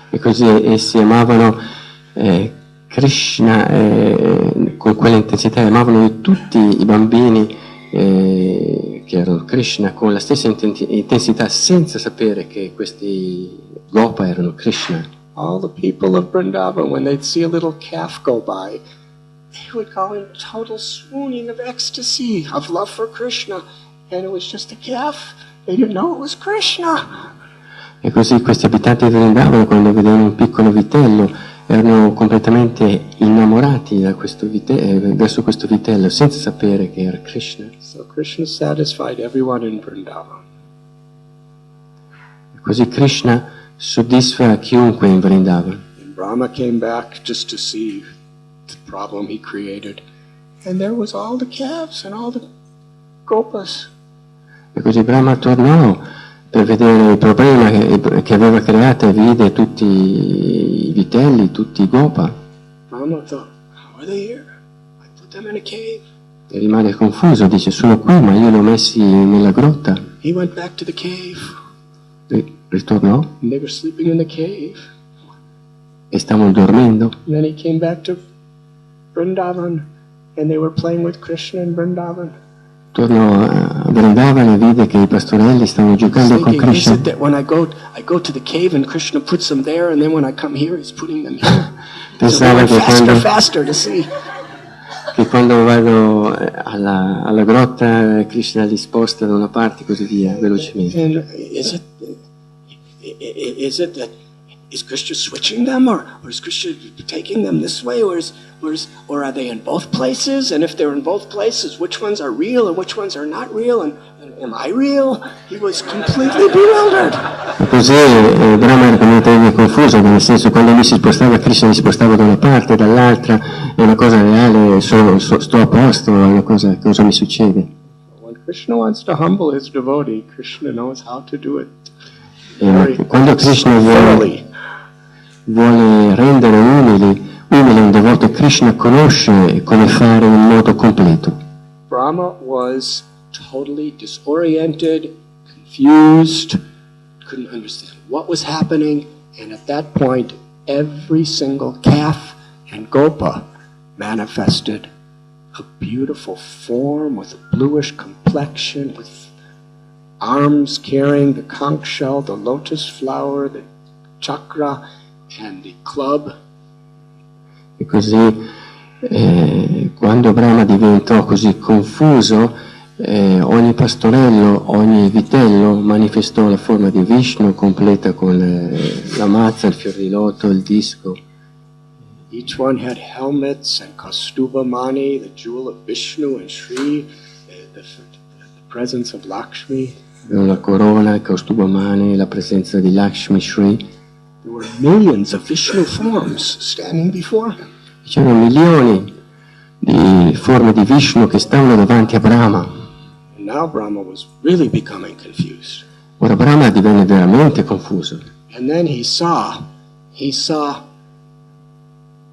E così essi amavano Krishna con quella intensità, amavano tutti i bambini che erano Krishna con la stessa intensità, senza sapere che questi gopa erano Krishna. All the people of Vrindavana, when they'd see a little calf go by, they would go in total swooning of ecstasy, of love for Krishna, and it was just a calf. They didn't know it was Krishna. E così questi abitanti di Vrindavana, quando vedevano un piccolo vitello, erano completamente innamorati da verso questo vitello, senza sapere che era Krishna. So Krishna satisfied everyone in Vrindavana. E così Krishna soddisfa chiunque in Vrindavana. And Brahma came back just to see the problem he created. And there was all the calves and all the gopas. E così Brahma tornò per vedere il problema che aveva creato e vide tutti i vitelli, tutti i gopa. Brahma thought, how are they here? I put them in a cave. E rimane confuso, dice, sono qui, ma io li ho messi nella grotta. He went back to the cave. Ritornò. And they were sleeping in the cave. E stavano dormendo. And then he came back to Vrindavan and they were playing with Krishna in Vrindavan. Tornò a Vrindavana e vide che i pastorelli stavano giocando con Krishna. Is it that when I go to the cave and Krishna puts them there, and then when I come here he's putting them here? Pensava che faster to see. che quando vado alla grotta Krishna li sposta da una parte e così via, velocemente. And is Krishna switching them, or is Krishna taking them this way, or are they in both places? And if they're in both places, which ones are real and which ones are not real? And am I real? He was completely bewildered. Così Brahma era completamente confuso, nel senso quando lui si spostava, Krishna si spostava da una parte e dall'altra, è una cosa reale, sto a posto, è una cosa mi succede. When Krishna wants to humble his devotee, Krishna knows how to do it. Quando Krishna vuole rendere umile un devoto, Krishna conosce come fare in modo completo. Brahma was totally disoriented, confused, couldn't understand what was happening, and at that point every single calf and gopa manifested a beautiful form with a bluish complexion, with arms carrying the conch shell, the lotus flower, the chakra, and the club. E così quando Brahma diventò così confuso, ogni pastorello, ogni vitello manifestò la forma di Vishnu completa con la mazza, il fior di loto, il disco. Each one had helmets and Kaustubha mani, the jewel of Vishnu and Shri, the presence of Lakshmi. La corona, il Kaustubha mani, la presenza di Lakshmi Shri. There were millions of Vishnu forms standing before him. C'erano milioni di forme di Vishnu che stavano davanti a Brahma. And now Brahma was really becoming confused. Ora Brahma divenne veramente confuso. And then he saw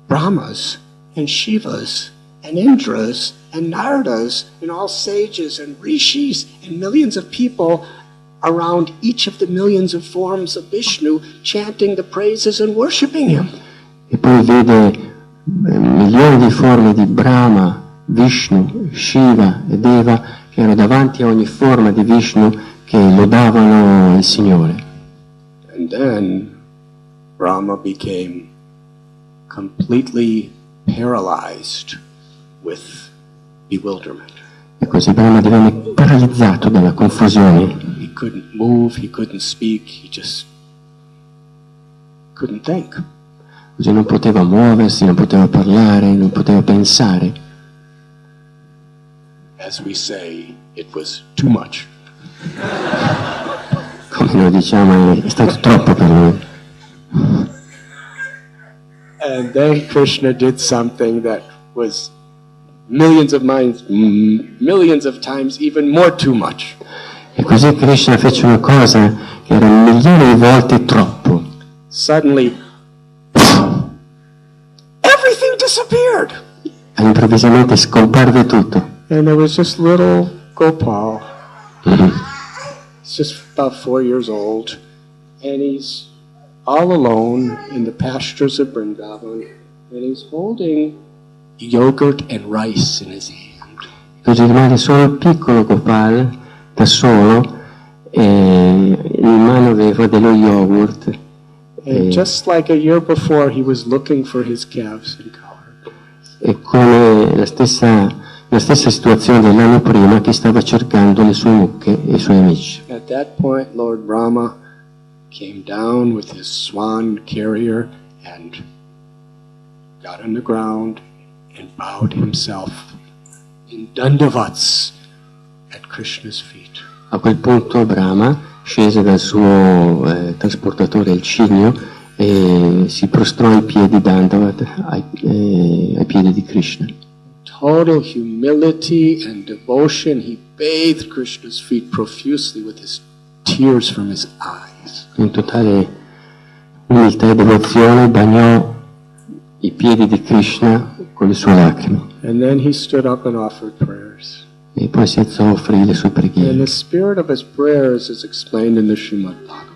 Brahmas and Shivas and Indras and Nardas and all sages and rishis and millions of people around each of the millions of forms of Vishnu chanting the praises and worshiping him. E poi vede milioni di forme di Brahma, Vishnu, Shiva e Deva che erano davanti a ogni forma di Vishnu che lodavano il Signore. And then Brahma became completely paralyzed with bewilderment. E così Brahma divenne paralizzato dalla confusione. He couldn't move, he couldn't speak, he just couldn't think. Così non poteva muoversi, non poteva parlare, non poteva pensare. As we say, it was too much. Come noi diciamo, è stato troppo per lui. And then Krishna did something that was millions of times even more too much. E così Krishna fece una cosa che era milioni di volte troppo. Suddenly, everything disappeared. Improvvisamente scomparve tutto. And there was just little Gopal. He's just about 4 years old. And he's all alone in the pastures of Vrindavana. And he's holding yogurt and rice in his hand. Così rimane solo il piccolo Gopal, da solo, e in mano aveva dello yogurt. And just like a year before, he was looking for his calves and cow. E come la stessa situazione dell'anno prima, che stava cercando le sue mucche e i suoi amici. At that point, Lord Brahma came down with his swan carrier and got on the ground and bowed himself in dandavats at Krishna's feet. A quel punto Brahma scese dal suo trasportatore, il cigno, e si prostrò ai piedi Dandavat, ai piedi di Krishna. Total humility and devotion, he bathed Krishna's feet profusely with his tears from his eyes. In totale umiltà e devozione bagnò i piedi di Krishna con le sue lacrime. And then he stood up and offered prayers. E poi si alzò a offrire le sue And preghiere. the spirit of his prayers is explained in the Srimad Bhagavatam.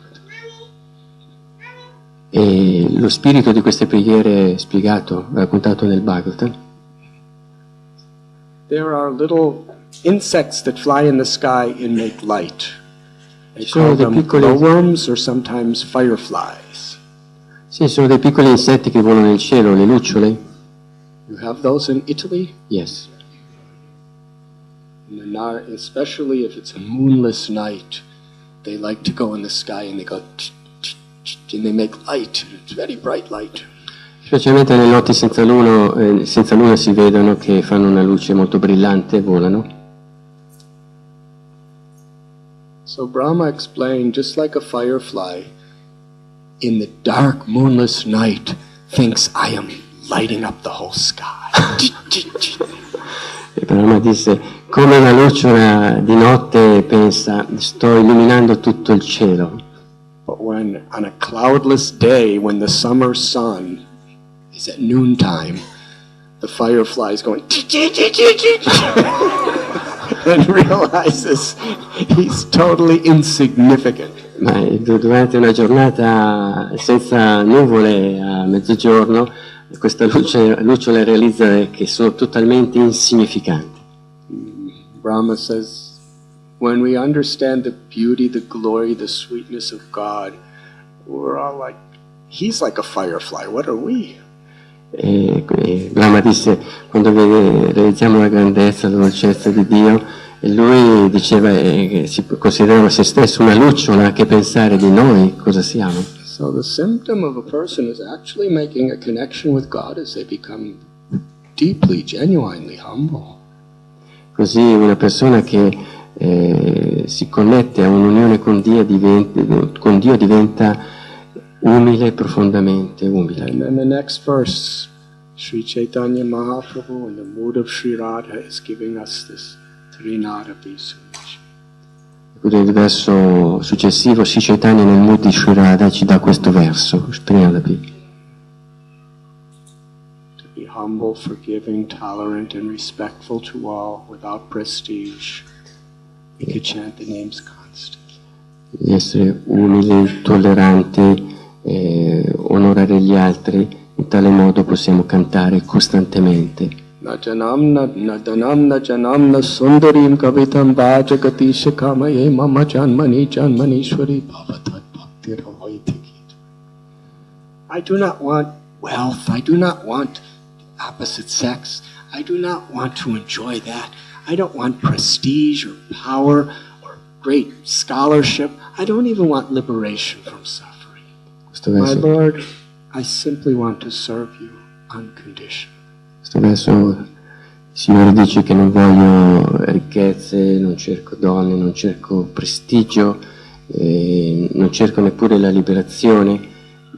E lo spirito di queste preghiere è spiegato, raccontato nel Bhagavatam. There are little insects that fly in the sky and make light. They Sono call dei them piccoli- glowworms or sometimes fireflies. Sì, sono dei piccoli insetti che volano nel cielo, le lucciole. You have those in Italy? Yes. In the especially if it's a moonless night, they like to go in the sky and they go and they make light. It's very bright light. Specialmente nelle notti senza luna si vedono che fanno una luce molto brillante e volano. So Brahma explained, just like a firefly, in the dark moonless night, thinks I am lighting up the whole sky. E Brahma disse, come una lucciola di notte pensa, sto illuminando tutto il cielo. But when on a cloudless day, when the summer sun is at noontime, the firefly is going and realizes he's totally insignificant. Ma durante una giornata senza nuvole a mezzogiorno, questa lucciola realizza che sono totalmente insignificanti. Brahma says, when we understand the beauty, the glory, the sweetness of God, we're all like, he's like a firefly, what are we? E Brahma disse, quando realizziamo la grandezza, la dolcezza di Dio, e lui diceva che si considerava se stesso una lucciola, che pensare di noi cosa siamo. So the symptom of a person is actually making a connection with God as they become deeply, genuinely humble. Così una persona che si connette a un'unione con Dio diventa umile, profondamente umile. And then the next verse, Sri Chaitanya Mahaprabhu, in the mood of Sri Radha, is giving us this Trinadapi Sunichi. Nel verso successivo, Sri Chaitanya nel mood di Sri Radha ci dà questo verso, Trinadapi. To be humble, forgiving, tolerant, and respectful to all, without prestige. We could chant the names constantly. Di essere umili, tolleranti, onorare gli altri, in tale modo possiamo cantare costantemente. Najanamna najanamna sundarim kavitam vajagatisha kamaye mama janmani janmanishwari bhavatat bhakti ravaiti. I do not want wealth, I do not want the opposite sex, I do not want to enjoy that, I don't want prestige or power or great scholarship, I don't even want liberation from suffering. My Lord, I simply want to serve you unconditionally. Questo verso il Signore dice che non voglio ricchezze, non cerco donne, non cerco prestigio, non cerco neppure la liberazione,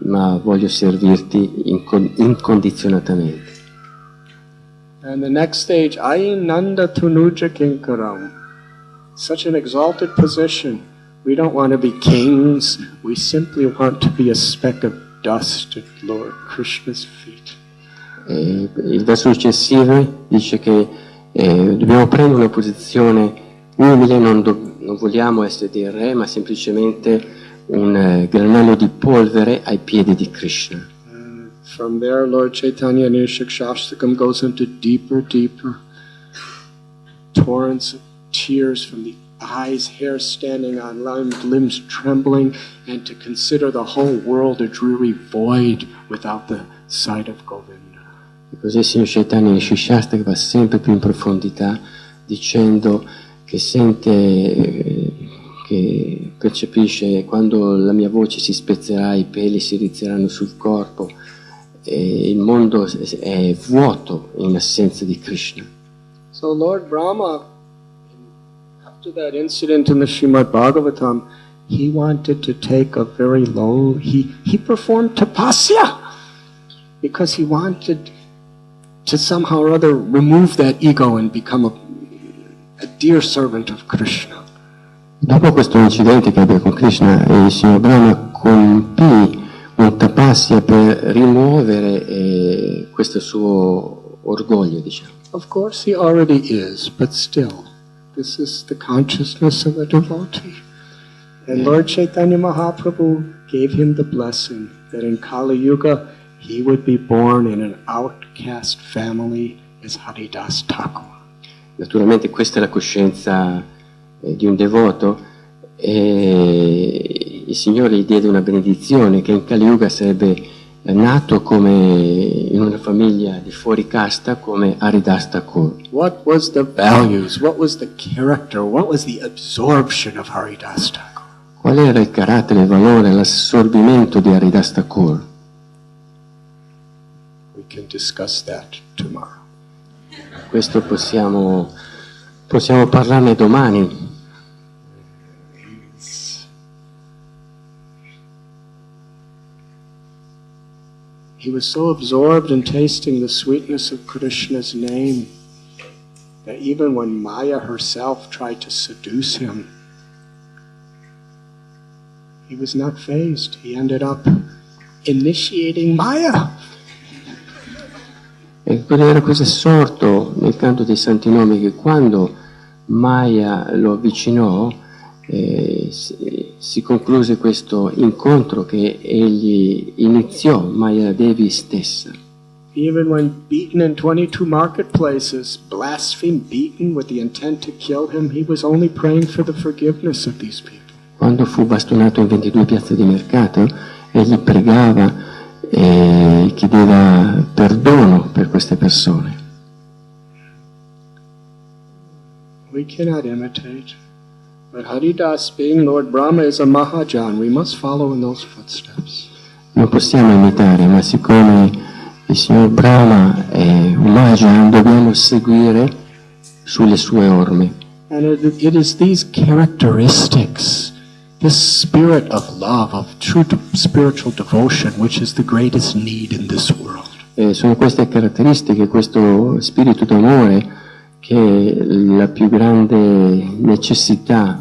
ma voglio servirti incondizionatamente. And the next stage, Ayim Nanda Tunuja Kinkaram. Such an exalted position. We don't want to be kings, we simply want to be a speck of dust at Lord Krishna's feet. Il verso successivo dice che dobbiamo prendere una posizione umile, non vogliamo essere dei re, ma semplicemente un granello di polvere ai piedi di Krishna. From there, Lord Chaitanya Nishakshastakam goes into deeper torrents of tears from the eyes, hair standing on limbs trembling, and to consider the whole world a dreary void without the sight of Govinda. E così il Signor Chaitanya Nishikshastra va sempre più in profondità, dicendo che sente, che percepisce quando la mia voce si spezzerà, i peli si rizzeranno sul corpo, e il mondo è vuoto in assenza di Krishna. So Lord Brahma, after that incident in the Srimad Bhagavatam, he wanted to take a very low, he performed tapasya because he wanted to somehow or other remove that ego and become a dear servant of Krishna. Dopo questo incidente che ebbe con Krishna, il Signor Brahma compì un tapasya per rimuovere questo suo orgoglio, diciamo. Of course he already is, but still, this is the consciousness of a devotee. And Lord Chaitanya Mahaprabhu gave him the blessing that in Kali Yuga he would be born in an outcast family as Haridas Thakur. Naturalmente questa è la coscienza di un devoto, e il Signore gli diede una benedizione che in Kali Yuga sarebbe nato come in una famiglia di fuori casta come Haridas Thakur. What was the values? What was the character? What was the absorption of Haridas Thakur? Qual era il carattere, il valore, l'assorbimento di Haridas Thakur? We can discuss that tomorrow. Questo possiamo parlarne domani. He was so absorbed in tasting the sweetness of Krishna's name that even when Maya herself tried to seduce him, he was not fazed. He ended up initiating Maya. E era così assorto nel canto dei santi nomi che quando Maya lo avvicinò si concluse questo incontro che egli iniziò, Maya Devi stessa. Even when beaten in 22 marketplaces, blasphemed, beaten with the intent to kill him, he was only praying for the forgiveness of these people. Quando fu bastonato in 22 piazze di mercato, egli pregava e chiedeva perdono per queste persone. We cannot imitate, but Haridas, being Lord Brahma, is a Mahajan. We must follow in those footsteps. Non possiamo imitare, ma siccome il signor Brahma è un Mahajan, dobbiamo seguire sulle sue orme. And it is these characteristics, this spirit of love, of true spiritual devotion, which is the greatest need in this world. Sono queste caratteristiche, questo spirito d'amore, che è la più grande necessità.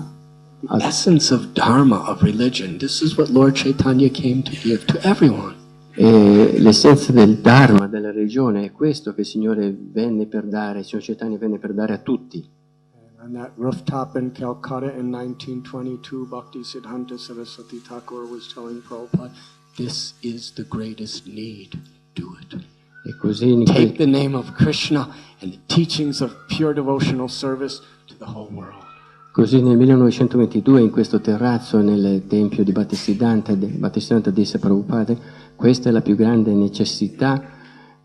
The essence of Dharma, of religion. This is what Lord Chaitanya came to give to everyone. E l'essenza del Dharma, della religione, è questo che il Signore venne per dare, il Signor Chaitanya venne per dare a tutti. On that rooftop in Calcutta in 1922, Bhaktisiddhanta Saraswati Thakur was telling Prabhupada, this is the greatest need. Do it. E così in Take the name of Krishna and the teachings of pure devotional service to the whole world. Così nel 1922 in questo terrazzo nel tempio di Bhaktisiddhanta disse Prabhupada, questa è la più grande necessità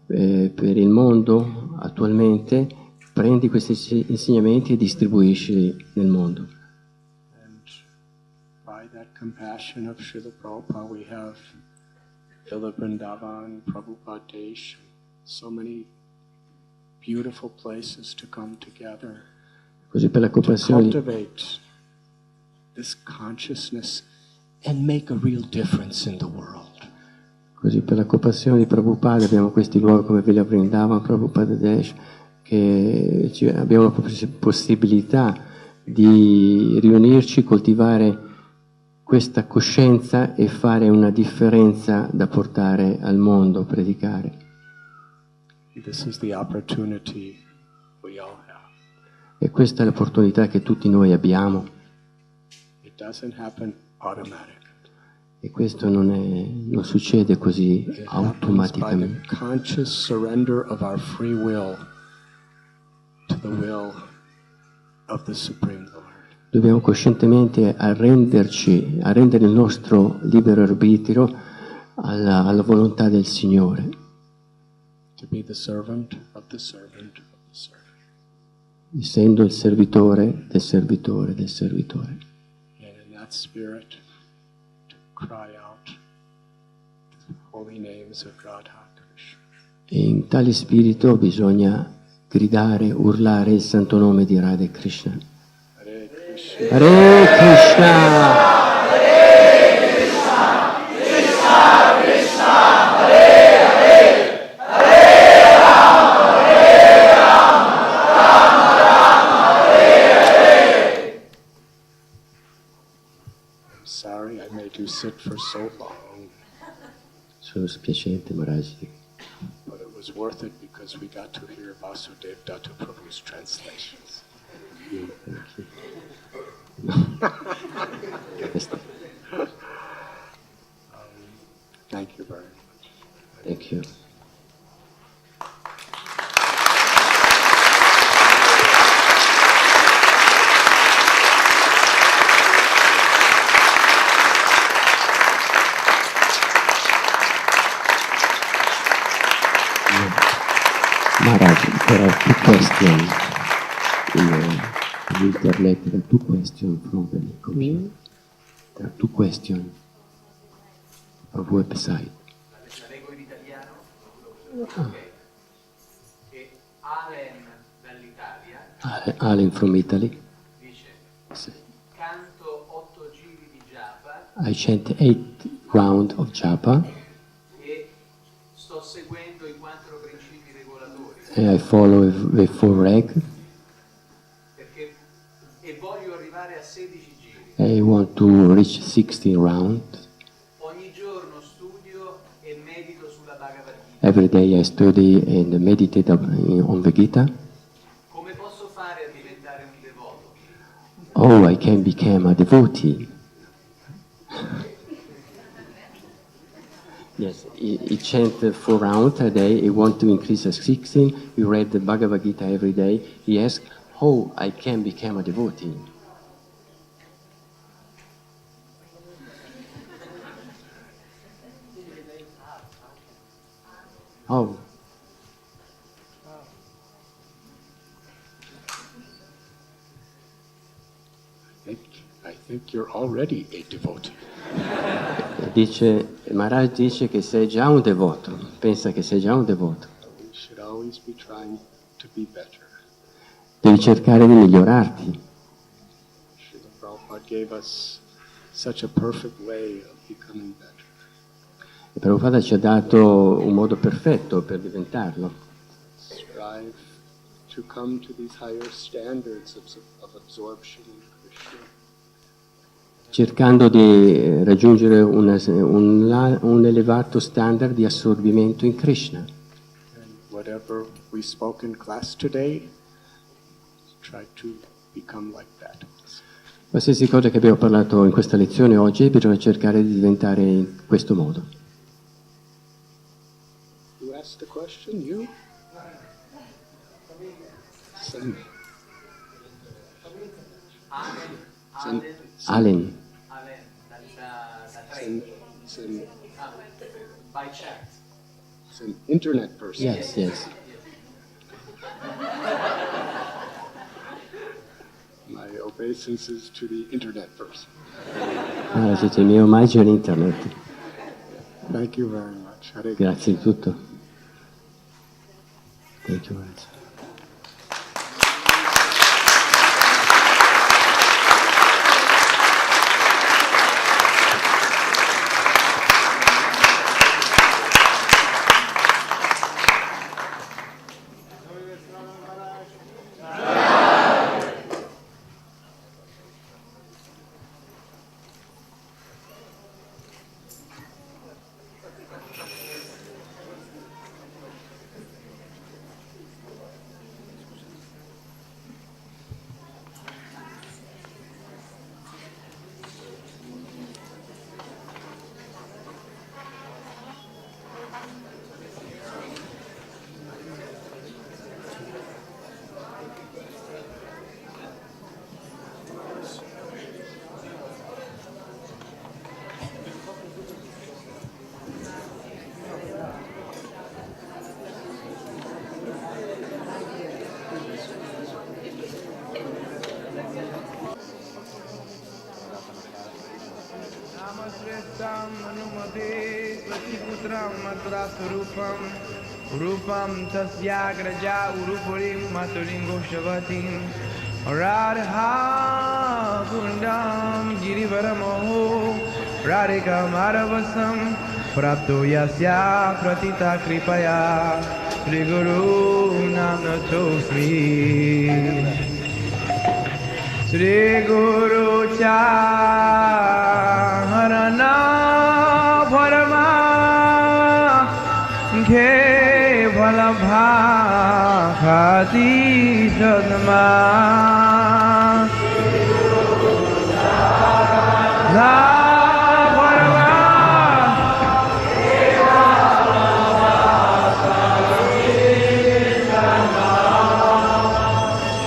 per il mondo attualmente, prendi questi insegnamenti e distribuisci nel mondo. And by that compassion of Srila Prabhupada we have Vrindavana, Prabhupada Desh, so many beautiful places to come together. Così per la To compassione cultivate this consciousness and make a real difference in the world. Così per la compassione di Prabhupada abbiamo questi luoghi come Villa Vrindavana, Prabhupada Desh, che abbiamo la possibilità di riunirci, coltivare questa coscienza e fare una differenza da portare al mondo, predicare. This is the opportunity we all have. E questa è l'opportunità che tutti noi abbiamo. It doesn't happen automatic. E questo non succede così It happens by the automaticamente. conscious surrender of our free will to the will of the Supreme Lord. Dobbiamo coscientemente arrendere il nostro libero arbitrio alla volontà del Signore, To be the servant of the servant of the servant. essendo il servitore del servitore del servitore. And in that spirit, to cry out the holy names of Radha Krishna. E in tale spirito bisogna gridare, urlare il santo nome di Radha e Krishna. Hare Krishna. Hare Krishna! I'm sorry I made you sit for so long, Sono spiacente, Maharaj. but it was worth it because we got to hear Vasudev Datta Prabhu's translations. Thank you very much. Thank you. question in internet. There are two questions from the computer. There are two questions from the website. La leggo in italiano? Ok. E Alen dall'Italia Alan from Italy. dice: canto 8 giri di japa I chant 8 rounds of japa e sto seguendo i 4 principi regolatori and I follow the 4 reg. e voglio arrivare a 16 giri. I want to reach 16 rounds. Ogni giorno studio e medito sulla Bhagavad Gita. Every day I study and meditate on the Gita. Come posso fare a diventare un devoto? Oh, I can become a devotee. Yes, he chant 4 rounds a day. He want to increase to 16. He read the Bhagavad Gita every day. He asked, how I can become a devotee? How? I think you're already a devotee. Maharaj dice che sei già un devoto, pensa che sei già un devoto. We should always be trying to be better. Devi cercare di migliorarti. Srila Prabhupada gave us such a perfect way of becoming better. E Prabhupada ci ha dato un modo perfetto per diventarlo. Strive to come to these higher standards of absorption in Krishna. Cercando di raggiungere un elevato standard di assorbimento in Krishna. And whatever we spoke in class today, try to become like that. Qualsiasi cosa che abbiamo parlato in questa lezione oggi, bisogna cercare di diventare in questo modo. Who asked the question? You? Sen. Allen, Sen. By chat. It's an internet person. yes. My obeisances to the internet person. Dice, il mio omaggio all'internet. Thank you very much. Hare Grazie di tutto. Thank you, Maharaj. Namasrestam Manumade Pratiputram Maturaswarupam Rupam Tasyagraja Urupurim Matulingo Shavatim Radha Gundam Girivaramoho Radhika Maravasam Prapto Yasya Pratita Kripaya Sri Guru Namnatosmi Sri Guru Charana Bharama Ke Bhalabha Khati Sadma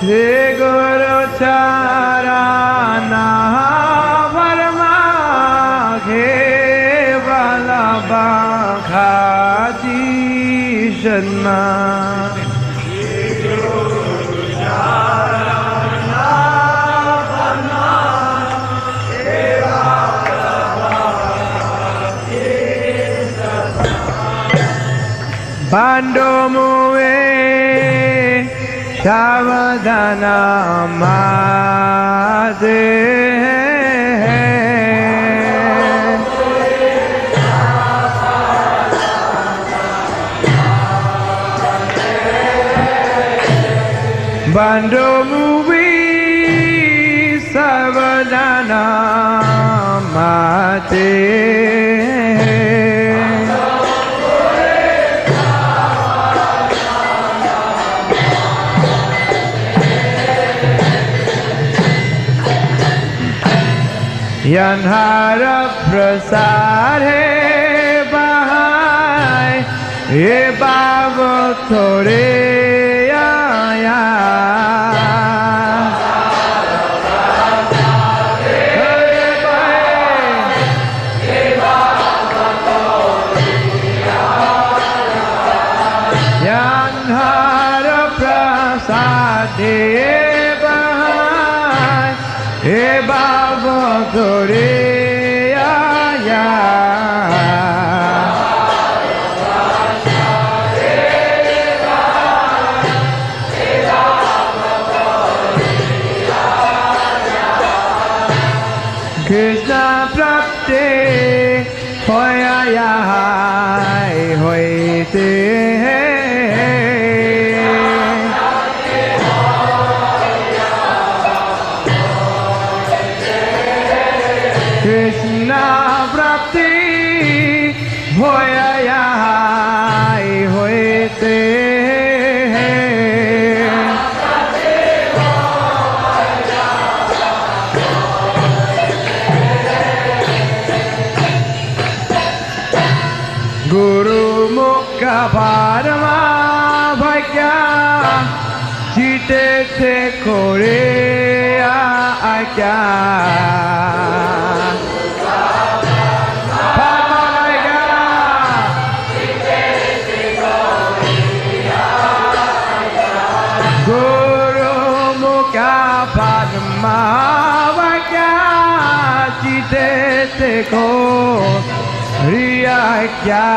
Sri Guru Charana Bharama Kevala Bhakhati Shanma Bando muve Shavadana Mate Bando muvi Savadana Mate Yanhara prasad hai bahai ye bhava thore aya Yanhara prasad hai bahai ye bhava thore aya Krishna prapte hoya hoite Krishna prapti hoya hoite Guru Mukha Parama Bhagya Jite Te Kore Akya Guru Mukha Padma Vakya Jite Te Kore Akya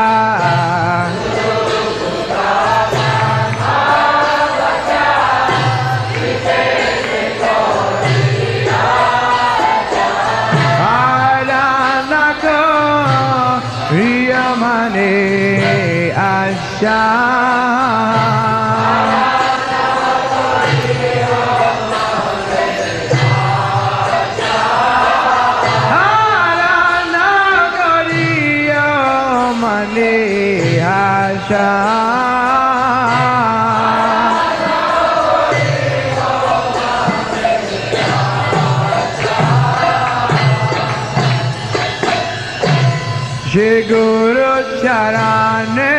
Adhanako Riyamane Asha Shri Guru Charane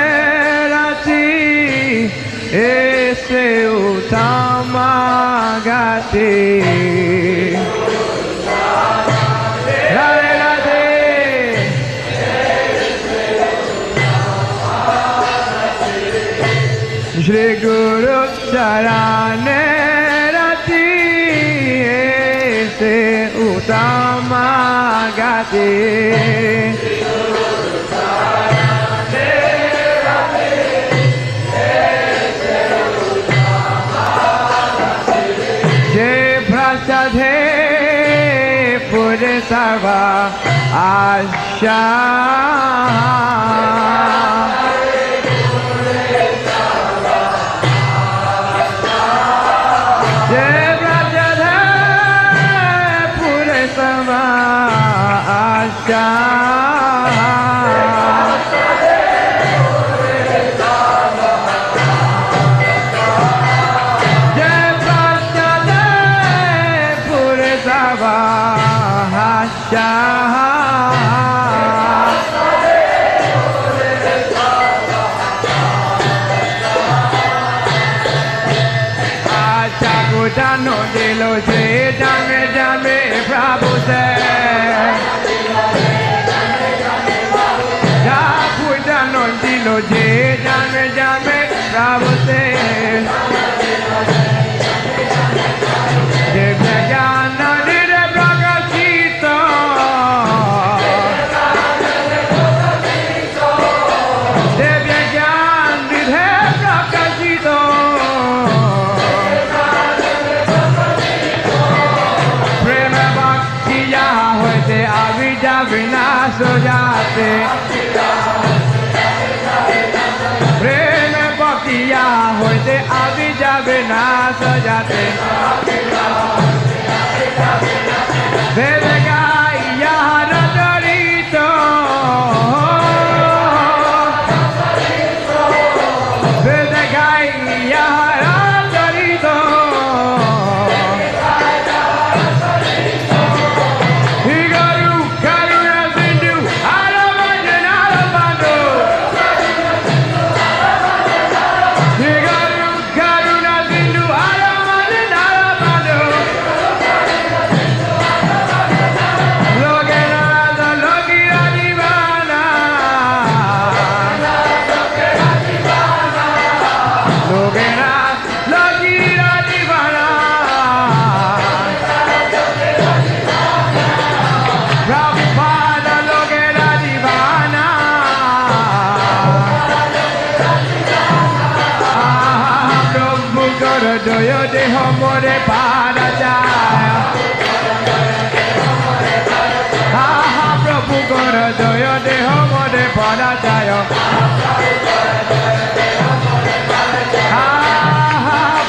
Rati Ese Uttama Gati Radhe Radhe Shri Guru Charane Rati Ese Uttama Gati Sadhe Pure Sarva Asha Debra Sadhe Pure Sarva Asha Dano dilo je dame dame Prabhu se Japu dano dilo je dame dame Prabhu se Devya jana dire prakashito Sojate Preme Bhaktiya Hoite Abhijabena Sojate Vedagaya Radharito Vedagaya Radharito Higaru Karuna Sindhu Aravanjan Aravando Higaru Karuna Sindhu Aravanjan Aravando Loganada Logira Divana Logena Logira Divana Prabhupada Logera Divana Prabhu Guru Doyo Deho More Padajaya Prabhu Guru Doyo Deho More Padajaya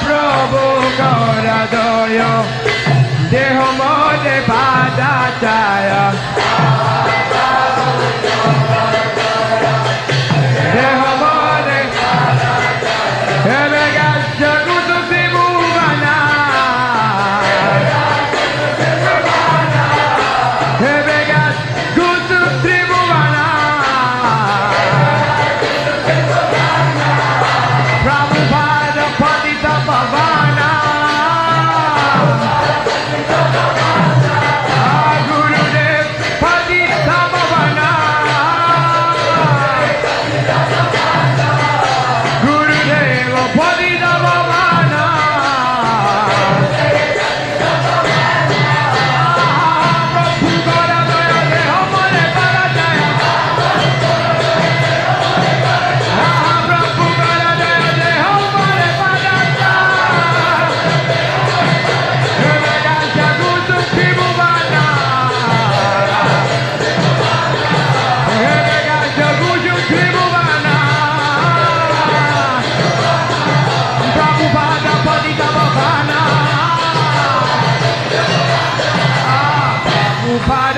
Prabhu Guru Doyo Deho More Padajaya Deho More Evega Jagutu Tribhuvana Evega Gutu Tribhuvana Prabhupada Pandita Bhavana Gurudev Pandita Bhavana Gurudev Pandita Bhavana Prabhu Gora Doya Deho More Padajaya Prabhu Gora Doya Deho More Padajaya Evega Jagutu Tribhuvana Evega Jagutu Tribhuvana Prabhupada Pandita Bhavana Prabhupada